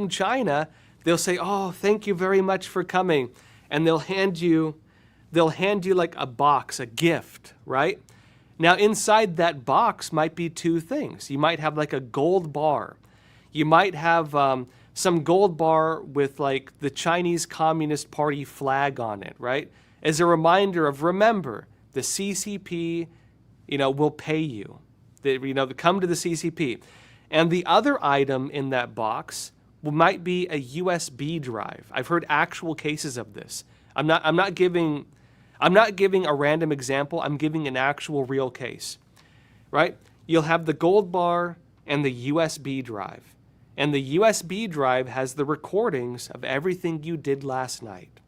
China, they'll say, oh, thank you very much for coming. And they'll hand you like a box, a gift, right? Now inside that box might be two things. You might have like a gold bar. You might have some gold bar with like the Chinese Communist Party flag on it, right? As a reminder of, remember, the CCP, will pay you. Come to the CCP. And the other item in that box might be a USB drive. I've heard actual cases of this. I'm not giving a random example. I'm giving an actual real case, right? You'll have the gold bar and the USB drive. And the USB drive has the recordings of everything you did last night.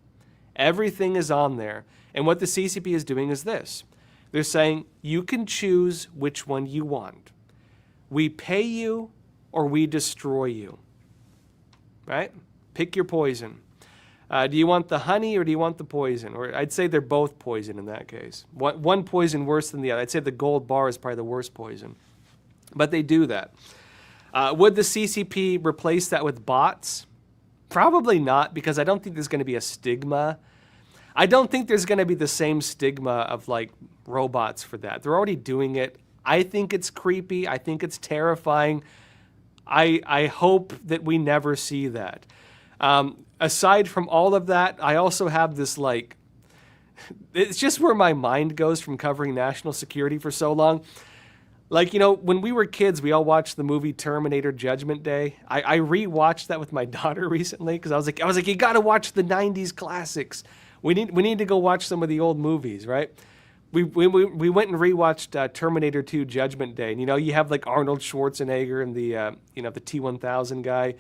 Everything is on there. And what the CCP is doing is this. They're saying, you can choose which one you want. We pay you or we destroy you. Right? Pick your poison. Do you want the honey or do you want the poison? Or I'd say they're both poison in that case. One poison worse than the other. I'd say the gold bar is probably the worst poison. But they do that. Would the CCP replace that with bots? Probably not, because I don't think there's going to be a stigma. I don't think there's going to be the same stigma of like robots for that. They're already doing it. I think it's creepy. I think it's terrifying. I hope that we never see that. Aside from all of that, I also have this it's just where my mind goes from covering national security for so long. When we were kids, we all watched the movie Terminator Judgment Day. I rewatched that with my daughter recently because I was like, you got to watch the 90s classics. We need to go watch some of the old movies, right? We went and rewatched Terminator 2 Judgment Day. And, you have like Arnold Schwarzenegger and the T-1000 guy.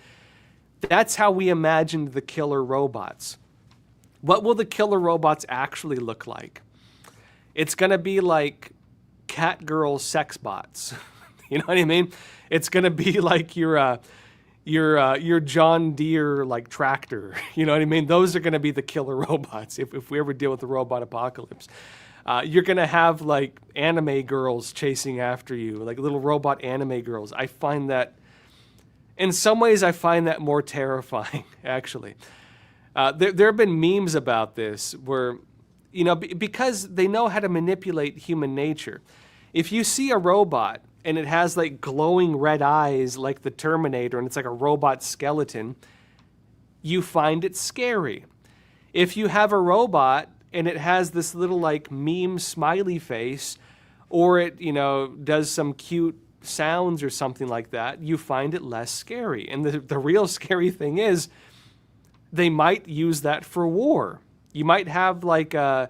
That's how we imagined the killer robots. What will the killer robots actually look like? It's going to be like cat girl sex bots. You know what I mean? It's going to be like your John Deere like tractor. You know what I mean? Those are going to be the killer robots if we ever deal with the robot apocalypse. You're going to have like anime girls chasing after you, like little robot anime girls. I find that, in some ways, I find that more terrifying, actually. There have been memes about this where, you know, because they know how to manipulate human nature. If you see a robot and it has like glowing red eyes like the Terminator and it's like a robot skeleton, you find it scary. If you have a robot and it has this little like meme smiley face, or it, you know, does some cute sounds or something like that, you find it less scary. And the real scary thing is they might use that for war. You might have like a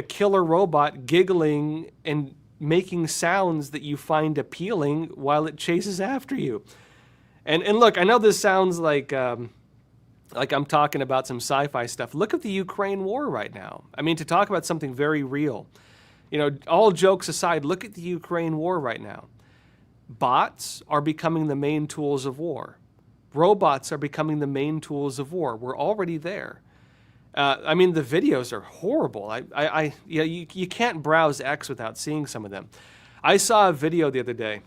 killer robot giggling and making sounds that you find appealing while it chases after you. And look, I know this sounds like I'm talking about some sci-fi stuff. Look at the Ukraine war right now. I mean, to talk about something very real. You know, all jokes aside, look at the Ukraine war right now. Bots are becoming the main tools of war. Robots are becoming the main tools of war. We're already there. I mean, the videos are horrible. You can't browse X without seeing some of them. I saw a video the other day.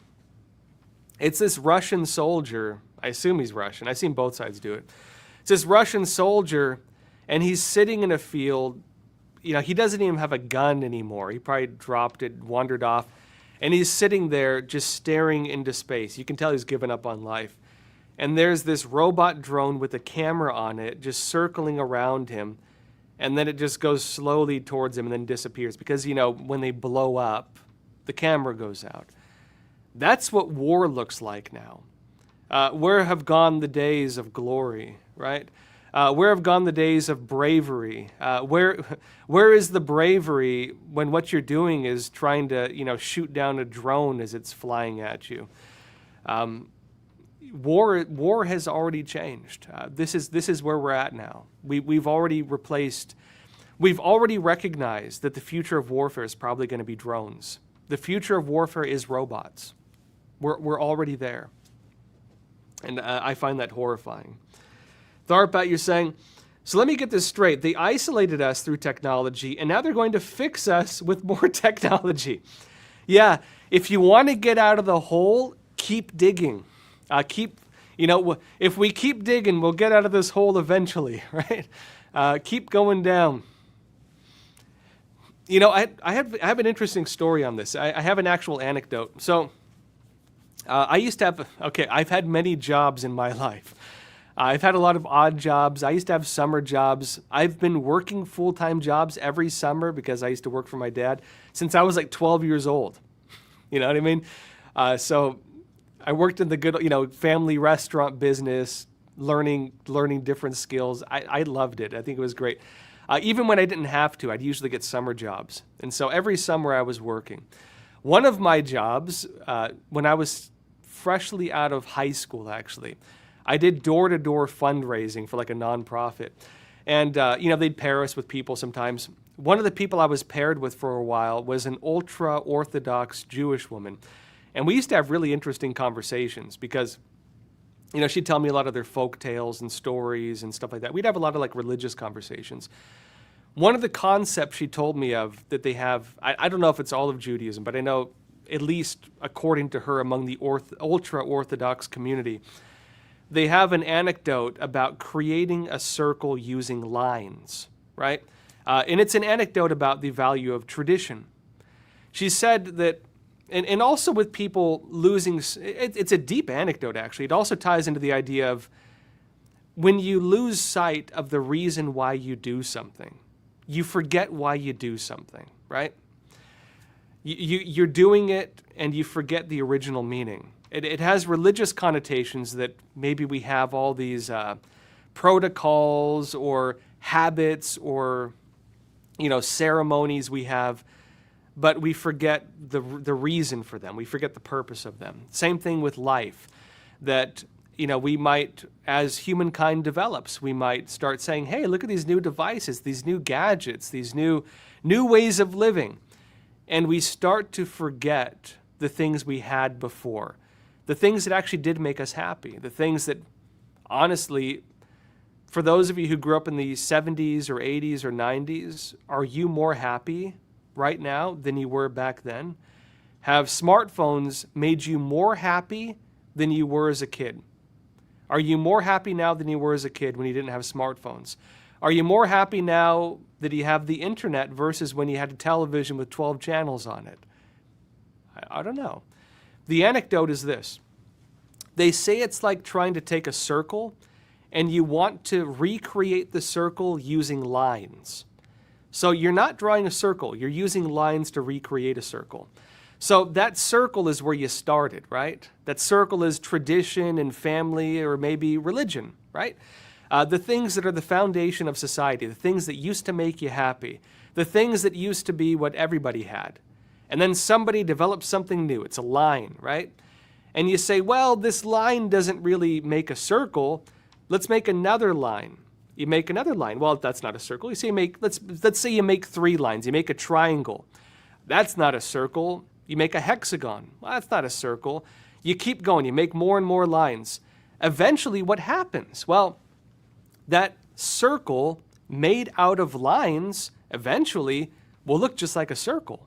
It's this Russian soldier. I assume he's Russian. I've seen both sides do it. It's this Russian soldier, and he's sitting in a field. You know, he doesn't even have a gun anymore. He probably dropped it, wandered off, and he's sitting there just staring into space. You can tell he's given up on life. And there's this robot drone with a camera on it just circling around him, and then it just goes slowly towards him and then disappears because, you know, when they blow up, the camera goes out. That's what war looks like now. Where have gone the days of glory, right? Where have gone the days of bravery? Where is the bravery when what you're doing is trying to, you know, shoot down a drone as it's flying at you? War has already changed. This is where we're at now. We've already recognized that the future of warfare is probably going to be drones. The future of warfare is robots. We're already there. And I find that horrifying. Tharpat, you're saying, so let me get this straight. They isolated us through technology, and now they're going to fix us with more technology. Yeah, if you want to get out of the hole, keep digging. If we keep digging, we'll get out of this hole eventually, right? Keep going down. You know, I have an interesting story on this. I have an actual anecdote. So I've had many jobs in my life. I've had a lot of odd jobs. I used to have summer jobs. I've been working full-time jobs every summer because I used to work for my dad since I was like 12 years old. You know what I mean? So I worked in the good, you know, family restaurant business, learning different skills. I loved it. I think it was great. Even when I didn't have to, I'd usually get summer jobs. And so every summer I was working. One of my jobs, when I was freshly out of high school, actually, I did door-to-door fundraising for like a nonprofit. And, they'd pair us with people sometimes. One of the people I was paired with for a while was an ultra-Orthodox Jewish woman. And we used to have really interesting conversations because, you know, she'd tell me a lot of their folk tales and stories and stuff like that. We'd have a lot of like religious conversations. One of the concepts she told me of that they have, I don't know if it's all of Judaism, but I know at least according to her among the ultra-Orthodox community, they have an anecdote about creating a circle using lines, right? And it's an anecdote about the value of tradition. She said that, and also with people losing, it's a deep anecdote actually. It also ties into the idea of when you lose sight of the reason why you do something, you forget why you do something, right? You're doing it and you forget the original meaning. It has religious connotations that maybe we have all these protocols or habits or, you know, ceremonies we have, but we forget the reason for them. We forget the purpose of them. Same thing with life, that we might, as humankind develops, we might start saying, hey, look at these new devices, these new gadgets, these new ways of living. And we start to forget the things we had before, the things that actually did make us happy, the things that, honestly, for those of you who grew up in the 70s or 80s or 90s, are you more happy right now than you were back then? Have smartphones made you more happy than you were as a kid? Are you more happy now than you were as a kid when you didn't have smartphones? Are you more happy now that you have the internet versus when you had a television with 12 channels on it? I don't know. The anecdote is this. They say it's like trying to take a circle and you want to recreate the circle using lines. So you're not drawing a circle, you're using lines to recreate a circle. So that circle is where you started, right? That circle is tradition and family or maybe religion, right? The things that are the foundation of society, the things that used to make you happy, the things that used to be what everybody had. And then somebody develops something new. It's a line, right? And you say, well, this line doesn't really make a circle. Let's make another line. You make another line. Well, that's not a circle. You say let's say you make 3 lines. You make a triangle. That's not a circle. You make a hexagon. Well, that's not a circle. You keep going. You make more and more lines. Eventually, what happens? Well, that circle made out of lines eventually will look just like a circle.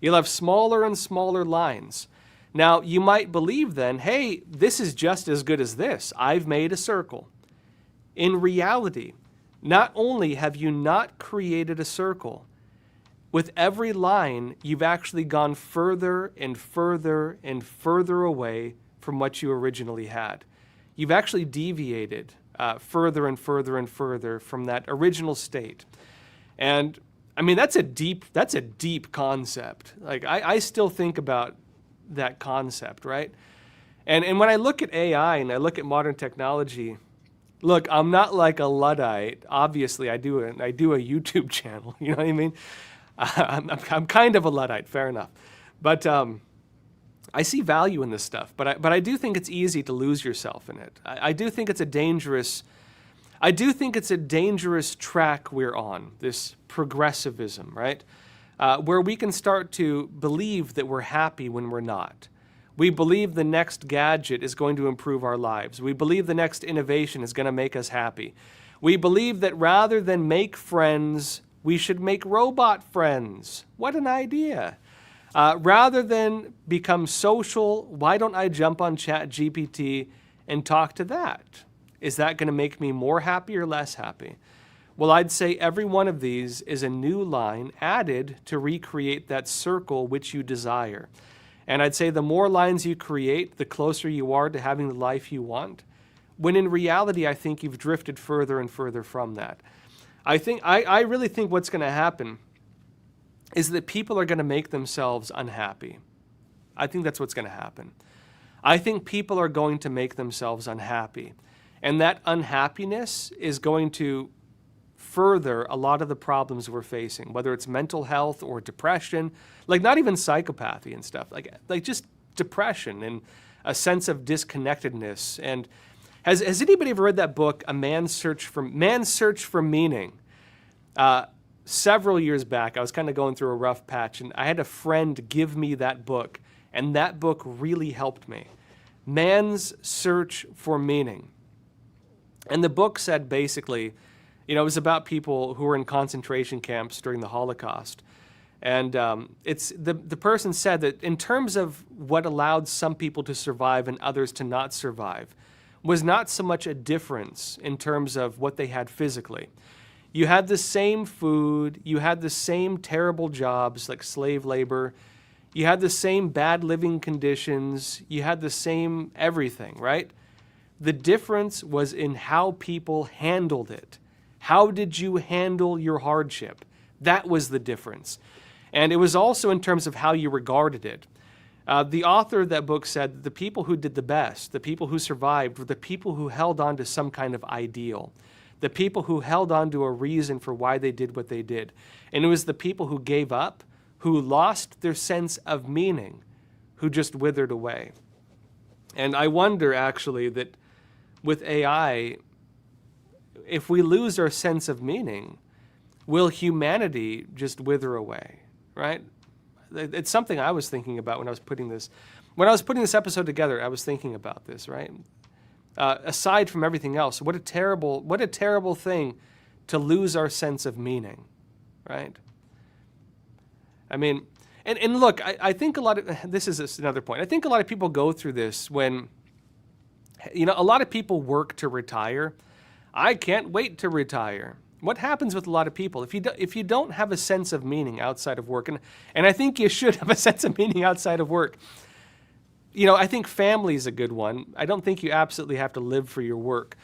You'll have smaller and smaller lines. Now, you might believe then, hey, this is just as good as this. I've made a circle. In reality, not only have you not created a circle, with every line, you've actually gone further and further and further away from what you originally had. You've actually deviated further and further and further from that original state. And I mean, that's a deep concept. Like I still think about that concept, right? And when I look at AI and I look at modern technology, look, I'm not like a Luddite. Obviously, I do a YouTube channel. You know what I mean? I'm kind of a Luddite, fair enough. But I see value in this stuff. But I do think it's easy to lose yourself in it. I do think it's a dangerous track we're on, this progressivism, right? Where we can start to believe that we're happy when we're not. We believe the next gadget is going to improve our lives. We believe the next innovation is going to make us happy. We believe that rather than make friends, we should make robot friends. What an idea. Rather than become social, why don't I jump on ChatGPT and talk to that? Is that going to make me more happy or less happy? Well, I'd say every one of these is a new line added to recreate that circle which you desire. And I'd say the more lines you create, the closer you are to having the life you want. When in reality, I think you've drifted further and further from that. I really think what's going to happen is that people are going to make themselves unhappy. I think that's what's going to happen. I think people are going to make themselves unhappy. And that unhappiness is going to further a lot of the problems we're facing, whether it's mental health or depression, like not even psychopathy and stuff, like just depression and a sense of disconnectedness. And has anybody ever read that book, Man's Search for Meaning? Several years back, I was kind of going through a rough patch, and I had a friend give me that book, and that book really helped me. Man's Search for Meaning. And the book said basically, it was about people who were in concentration camps during the Holocaust. And it's the person said that in terms of what allowed some people to survive and others to not survive, was not so much a difference in terms of what they had physically. You had the same food, you had the same terrible jobs like slave labor, you had the same bad living conditions, you had the same everything, right? The difference was in how people handled it. How did you handle your hardship? That was the difference. And it was also in terms of how you regarded it. The author of that book said that the people who did the best, the people who survived, were the people who held on to some kind of ideal, the people who held on to a reason for why they did what they did. And it was the people who gave up, who lost their sense of meaning, who just withered away. And I wonder, actually, that with AI, if we lose our sense of meaning, will humanity just wither away, right? It's something I was thinking about when I was putting this episode together. I was thinking about this, right? Aside from everything else, what a terrible thing to lose our sense of meaning, right? I mean, and look, I think a lot of, this is another point. I think a lot of people go through this when, a lot of people work to retire. I can't wait to retire. What happens with a lot of people, if you don't have a sense of meaning outside of work, and I think you should have a sense of meaning outside of work. I think family is a good one. I don't think you absolutely have to live for your work.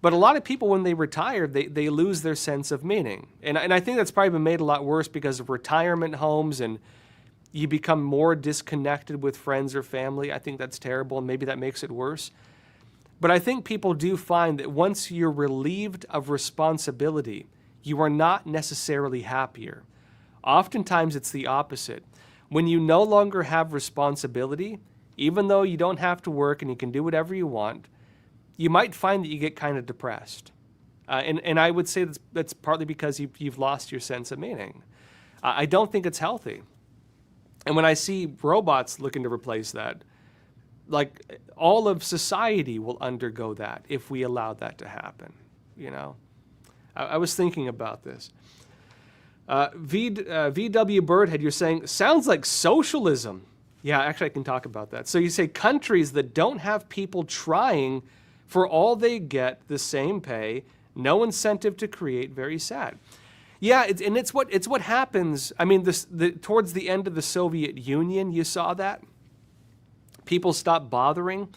But a lot of people, when they retire, they lose their sense of meaning. And I think that's probably been made a lot worse because of retirement homes, and you become more disconnected with friends or family. I think that's terrible, and maybe that makes it worse. But I think people do find that once you're relieved of responsibility, you are not necessarily happier. Oftentimes it's the opposite. When you no longer have responsibility, even though you don't have to work and you can do whatever you want, you might find that you get kind of depressed. And I would say that's partly because you've lost your sense of meaning. I don't think it's healthy. And when I see robots looking to replace that, like all of society will undergo that if we allow that to happen. I was thinking about this. VW Birdhead, you're saying, sounds like socialism. Yeah, actually I can talk about that. So you say countries that don't have people trying for all they get the same pay, no incentive to create, very sad. Yeah, it's what happens. I mean, towards the end of the Soviet Union, you saw that. People stopped bothering.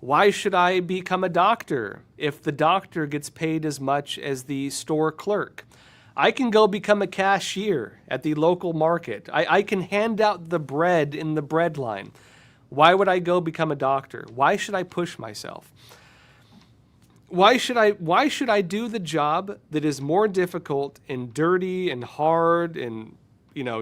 Why should I become a doctor if the doctor gets paid as much as the store clerk? I can go become a cashier at the local market. I can hand out the bread in the bread line. Why would I go become a doctor? Why should I push myself? Why should I do the job that is more difficult and dirty and hard and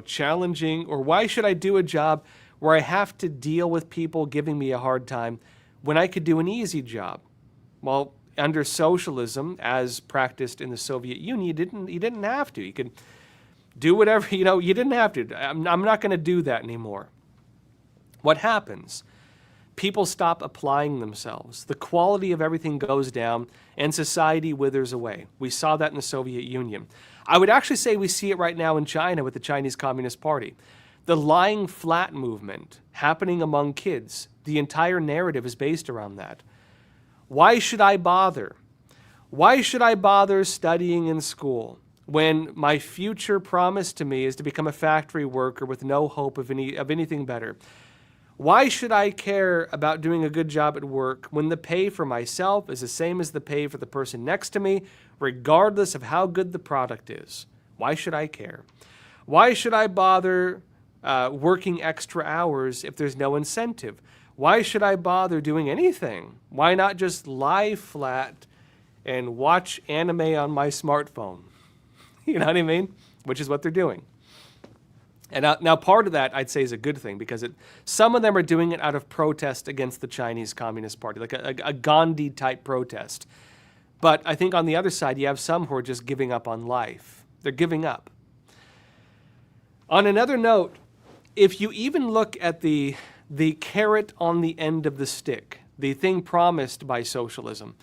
challenging? Or why should I do a job where I have to deal with people giving me a hard time when I could do an easy job? Well, under socialism, as practiced in the Soviet Union, you didn't have to. You could do whatever, you didn't have to. I'm not going to do that anymore. What happens? People stop applying themselves. The quality of everything goes down, and society withers away. We saw that in the Soviet Union. I would actually say we see it right now in China with the Chinese Communist Party. The lying flat movement happening among kids, the entire narrative is based around that. Why should I bother? Why should I bother studying in school when my future promise to me is to become a factory worker with no hope of anything better? Why should I care about doing a good job at work when the pay for myself is the same as the pay for the person next to me, regardless of how good the product is? Why should I care? Why should I bother working extra hours if there's no incentive? Why should I bother doing anything? Why not just lie flat and watch anime on my smartphone? You know what I mean? Which is what they're doing. And now part of that I'd say is a good thing because some of them are doing it out of protest against the Chinese Communist Party, like a Gandhi-type protest. But I think on the other side, you have some who are just giving up on life. They're giving up. On another note, if you even look at the carrot on the end of the stick, the thing promised by socialism,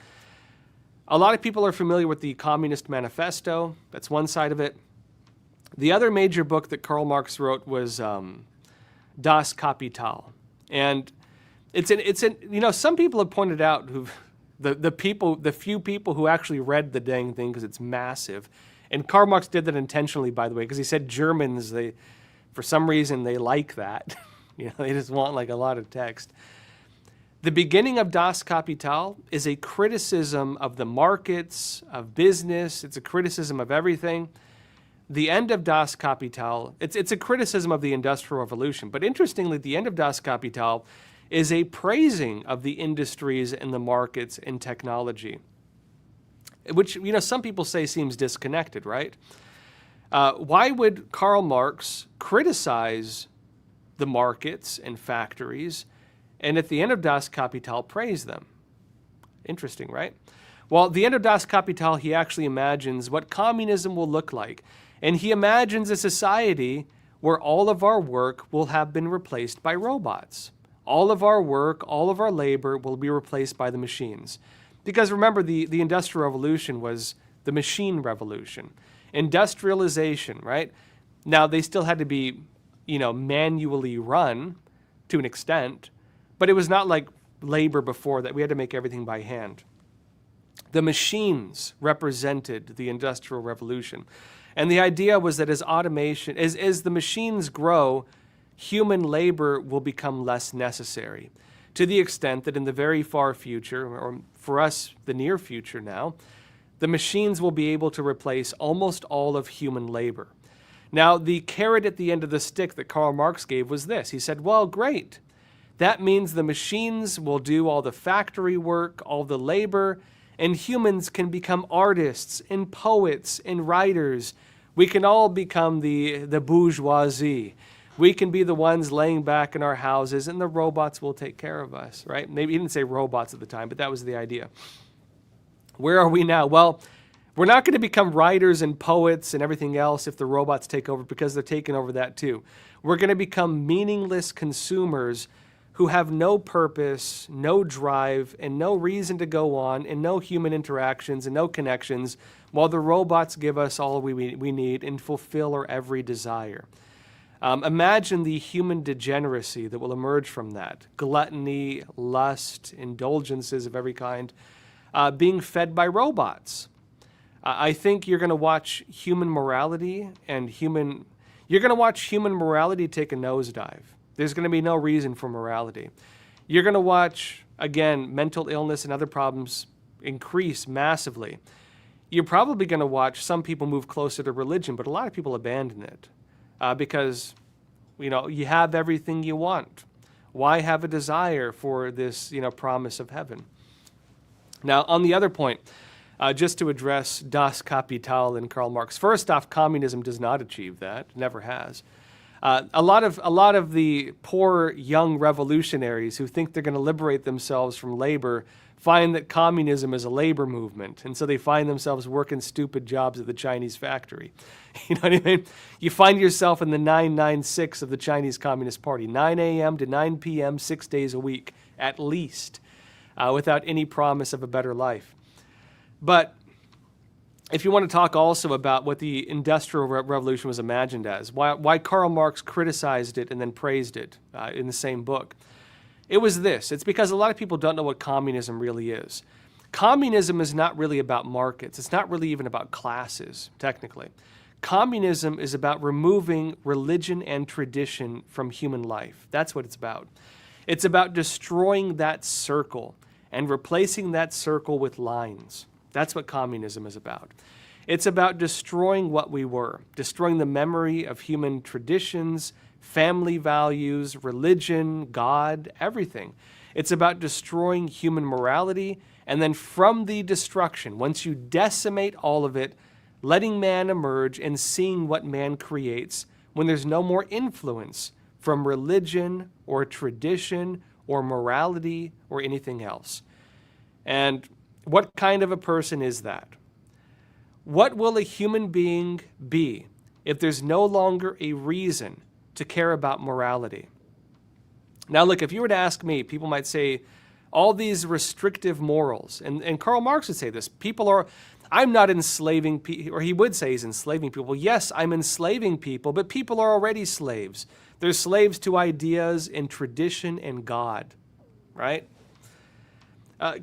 a lot of people are familiar with the Communist Manifesto. That's one side of it. The other major book that Karl Marx wrote was Das Kapital. And some people have pointed out the few people who actually read the dang thing because it's massive. And Karl Marx did that intentionally, by the way, because he said Germans, for some reason, they like that. They just want like a lot of text. The beginning of Das Kapital is a criticism of the markets, of business. It's a criticism of everything. The end of Das Kapital, it's a criticism of the Industrial Revolution. But interestingly, the end of Das Kapital is a praising of the industries and the markets and technology, which, some people say seems disconnected, right? Why would Karl Marx criticize the markets and factories and at the end of Das Kapital praise them? Interesting, right? Well, at the end of Das Kapital, he actually imagines what communism will look like. And he imagines a society where all of our work will have been replaced by robots. All of our work, all of our labor will be replaced by the machines. Because remember, the Industrial Revolution was the machine revolution. Industrialization, right? Now, they still had to be, manually run to an extent, but it was not like labor before that. We had to make everything by hand. The machines represented the Industrial Revolution. And the idea was that as the machines grow, human labor will become less necessary, to the extent that in the very far future, or for us, the near future now, the machines will be able to replace almost all of human labor. Now, the carrot at the end of the stick that Karl Marx gave was this. He said, well, great. That means the machines will do all the factory work, all the labor, and humans can become artists and poets and writers. We can all become the bourgeoisie. We can be the ones laying back in our houses, and the robots will take care of us, right? Maybe he didn't say robots at the time, but that was the idea. Where are we now? Well, we're not going to become writers and poets and everything else if the robots take over, because they're taking over that too. We're going to become meaningless consumers who have no purpose, no drive, and no reason to go on, and no human interactions and no connections, while the robots give us all we need and fulfill our every desire. Imagine the human degeneracy that will emerge from that. Gluttony, lust, indulgences of every kind, being fed by robots. I think you're going to watch human morality take a nosedive. There's going to be no reason for morality. You're going to watch, again, mental illness and other problems increase massively. You're probably going to watch some people move closer to religion, but a lot of people abandon it because, you have everything you want. Why have a desire for this, promise of heaven? Now, on the other point, just to address Das Kapital and Karl Marx. First off, communism does not achieve that, never has. A lot of the poor young revolutionaries who think they're going to liberate themselves from labor find that communism is a labor movement, and so they find themselves working stupid jobs at the Chinese factory. You know what I mean? You find yourself in the 996 of the Chinese Communist Party, 9 a.m. to 9 p.m., 6 days a week, at least, without any promise of a better life. But if you want to talk also about what the Industrial Revolution was imagined as, why Karl Marx criticized it and then praised it in the same book, it was this. It's because a lot of people don't know what communism really is. Communism is not really about markets. It's not really even about classes, technically. Communism is about removing religion and tradition from human life. That's what it's about. It's about destroying that circle and replacing that circle with lines. That's what communism is about. It's about destroying what we were, destroying the memory of human traditions, family values, religion, God, everything. It's about destroying human morality, and then from the destruction, once you decimate all of it, letting man emerge and seeing what man creates when there's no more influence from religion or tradition or morality or anything else. And what kind of a person is that? What will a human being be if there's no longer a reason to care about morality? Now, look, if you were to ask me, people might say all these restrictive morals, and Karl Marx would say this, I'm not enslaving people, or he would say he's enslaving people. Yes, I'm enslaving people, but people are already slaves. They're slaves to ideas and tradition and God, right?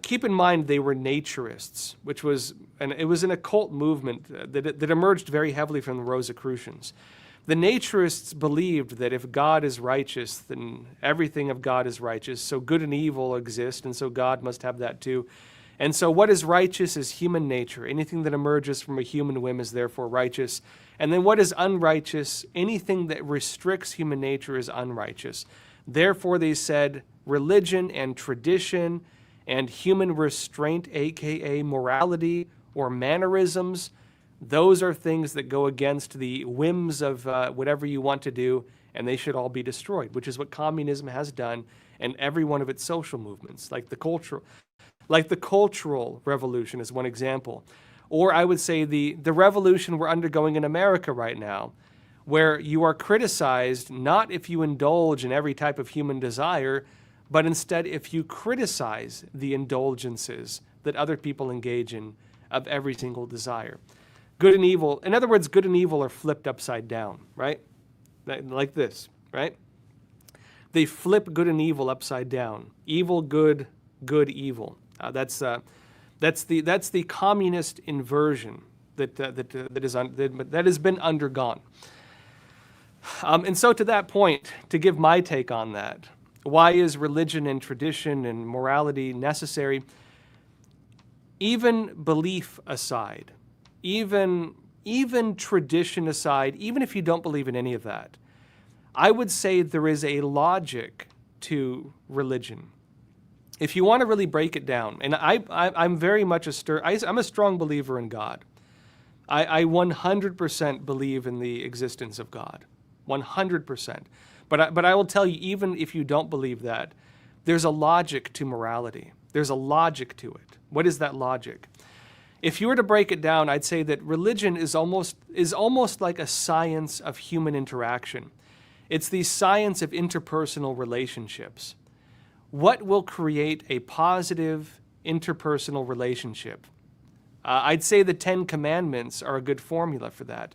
Keep in mind they were naturists, it was an occult movement that emerged very heavily from the Rosicrucians. The naturists believed that if God is righteous, then everything of God is righteous, so good and evil exist, and so God must have that too. And so what is righteous is human nature. Anything that emerges from a human whim is therefore righteous. And then what is unrighteous? Anything that restricts human nature is unrighteous. Therefore, they said religion and tradition and human restraint, aka morality or mannerisms, those are things that go against the whims of whatever you want to do, and they should all be destroyed, which is what communism has done and every one of its social movements, like the cultural revolution is one example. Or I would say the revolution we're undergoing in America right now, where you are criticized not if you indulge in every type of human desire, but instead if you criticize the indulgences that other people engage in of every single desire. Good and evil, in other words, good and evil are flipped upside down, right? Like this, right? They flip good and evil upside down. Evil, good, good, evil. That's the communist inversion that has been undergone. And so to that point, to give my take on that, why is religion and tradition and morality necessary? Even belief aside, even tradition aside, even if you don't believe in any of that, I would say there is a logic to religion. If you want to really break it down, and I'm very much I'm a strong believer in God. I 100% believe in the existence of God, 100%. But I will tell you, even if you don't believe that, there's a logic to morality. There's a logic to it. What is that logic? If you were to break it down, I'd say that religion is almost like a science of human interaction. It's the science of interpersonal relationships. What will create a positive interpersonal relationship? I'd say the 10 Commandments are a good formula for that.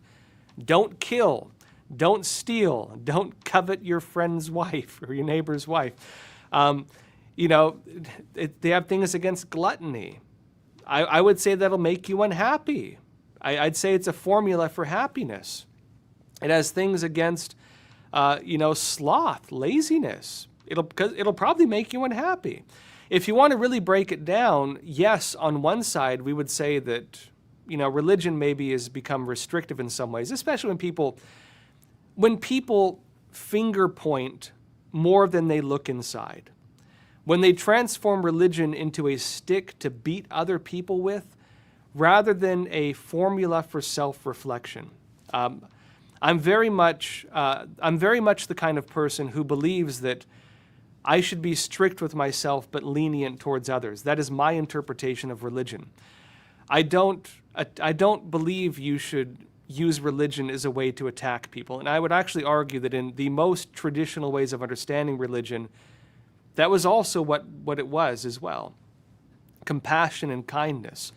Don't kill. Don't steal. Don't covet your friend's wife or your neighbor's wife. They have things against gluttony. I would say that'll make you unhappy. I'd say it's a formula for happiness. It has things against, sloth, laziness. It'll probably make you unhappy. If you want to really break it down, yes, on one side we would say that, religion maybe has become restrictive in some ways, especially when people finger point more than they look inside. When they transform religion into a stick to beat other people with, rather than a formula for self-reflection. I'm very much the kind of person who believes that I should be strict with myself but lenient towards others. That is my interpretation of religion. I don't believe you should use religion as a way to attack people. And I would actually argue that in the most traditional ways of understanding religion, that was also what it was as well. Compassion and kindness.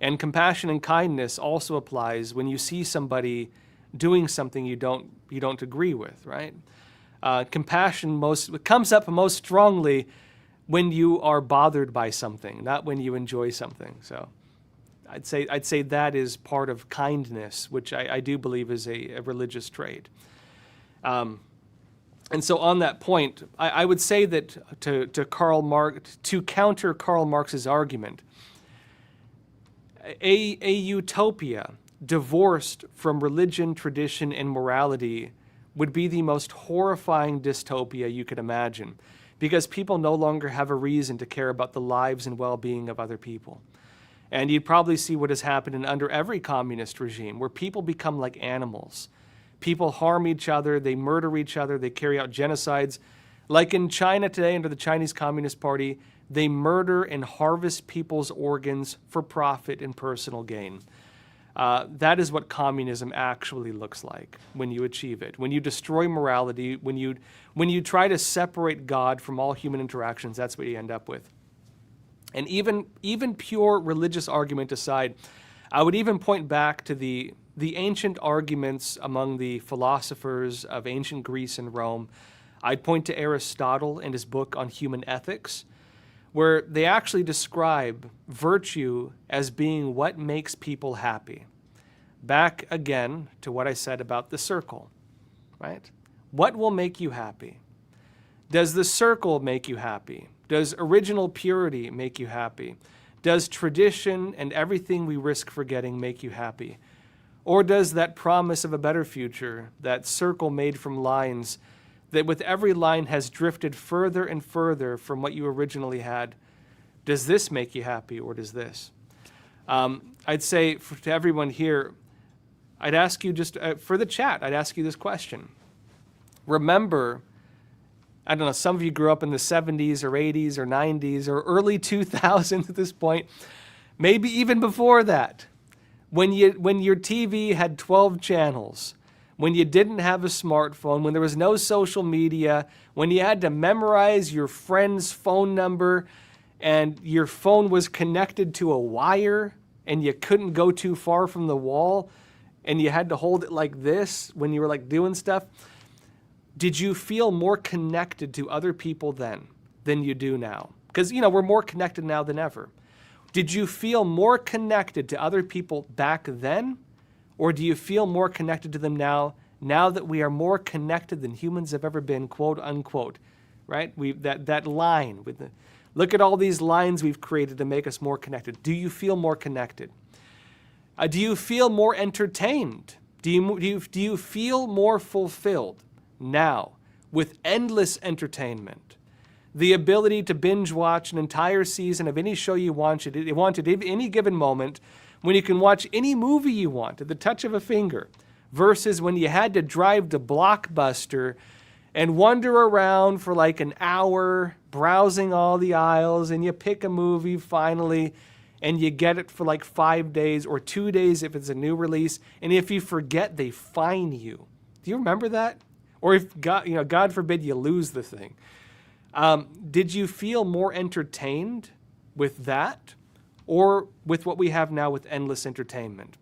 And compassion and kindness also applies when you see somebody doing something you don't agree with, right? Compassion comes up most strongly when you are bothered by something, not when you enjoy something. So I'd say that is part of kindness, which I do believe is a religious trait. And so on that point, I would say that to counter Karl Marx's argument, a utopia divorced from religion, tradition, and morality would be the most horrifying dystopia you could imagine, because people no longer have a reason to care about the lives and well-being of other people. And you'd probably see what has happened under every communist regime, where people become like animals. People harm each other, they murder each other, they carry out genocides. Like in China today, under the Chinese Communist Party, they murder and harvest people's organs for profit and personal gain. That is what communism actually looks like when you achieve it. When you destroy morality, when you try to separate God from all human interactions, that's what you end up with. And even pure religious argument aside, I would even point back to the ancient arguments among the philosophers of ancient Greece and Rome. I'd point to Aristotle and his book on human ethics, where they actually describe virtue as being what makes people happy. Back again to what I said about the circle, right? What will make you happy? Does the circle make you happy? Does original purity make you happy? Does tradition and everything we risk forgetting make you happy? Or does that promise of a better future, that circle made from lines that with every line has drifted further and further from what you originally had, does this make you happy, or does this? I'd say to everyone here, I'd ask you just for the chat, I'd ask you this question. Remember I don't know, some of you grew up in the 70s or 80s or 90s or early 2000s at this point, maybe even before that, when your TV had 12 channels, when you didn't have a smartphone, when there was no social media, when you had to memorize your friend's phone number and your phone was connected to a wire and you couldn't go too far from the wall and you had to hold it like this when you were like doing stuff. Did you feel more connected to other people then than you do now? Because, we're more connected now than ever. Did you feel more connected to other people back then? Or do you feel more connected to them now that we are more connected than humans have ever been, quote unquote, right? That line, look at all these lines we've created to make us more connected. Do you feel more connected? Do you feel more entertained? Do you feel more fulfilled now with endless entertainment? The ability to binge watch an entire season of any show you wanted at any given moment, when you can watch any movie you want at the touch of a finger, versus when you had to drive to Blockbuster and wander around for like an hour browsing all the aisles, and you pick a movie finally and you get it for like 5 days or 2 days if it's a new release, and if you forget, they fine you. Do you remember that? Or if God forbid you lose the thing. Did you feel more entertained with that or with what we have now with endless entertainment?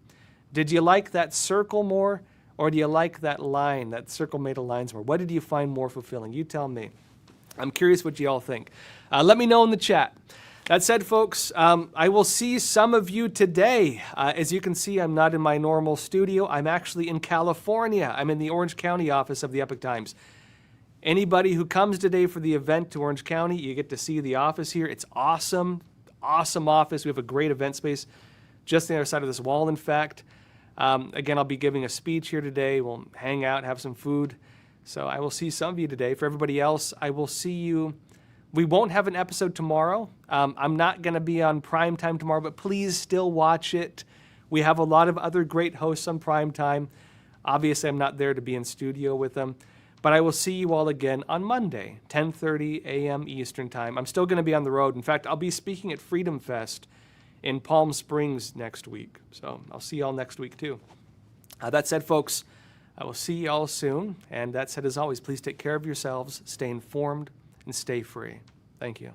Did you like that circle more, or do you like that line, that circle made of lines more? What did you find more fulfilling? You tell me. I'm curious what you all think. Let me know in the chat. That said, folks, I will see some of you today. As you can see, I'm not in my normal studio. I'm actually in California. I'm in the Orange County office of the Epoch Times. Anybody who comes today for the event to Orange County, you get to see the office here. It's awesome, awesome office. We have a great event space just on the other side of this wall, in fact. Again, I'll be giving a speech here today. We'll hang out, have some food. So I will see some of you today. For everybody else, I will see you. We won't have an episode tomorrow. I'm not going to be on primetime tomorrow, but please still watch it. We have a lot of other great hosts on primetime. Obviously, I'm not there to be in studio with them. But I will see you all again on Monday, 10:30 a.m. Eastern Time. I'm still going to be on the road. In fact, I'll be speaking at Freedom Fest in Palm Springs next week. So I'll see you all next week, too. That said, folks, I will see you all soon. And that said, as always, please take care of yourselves, stay informed, and stay free. Thank you.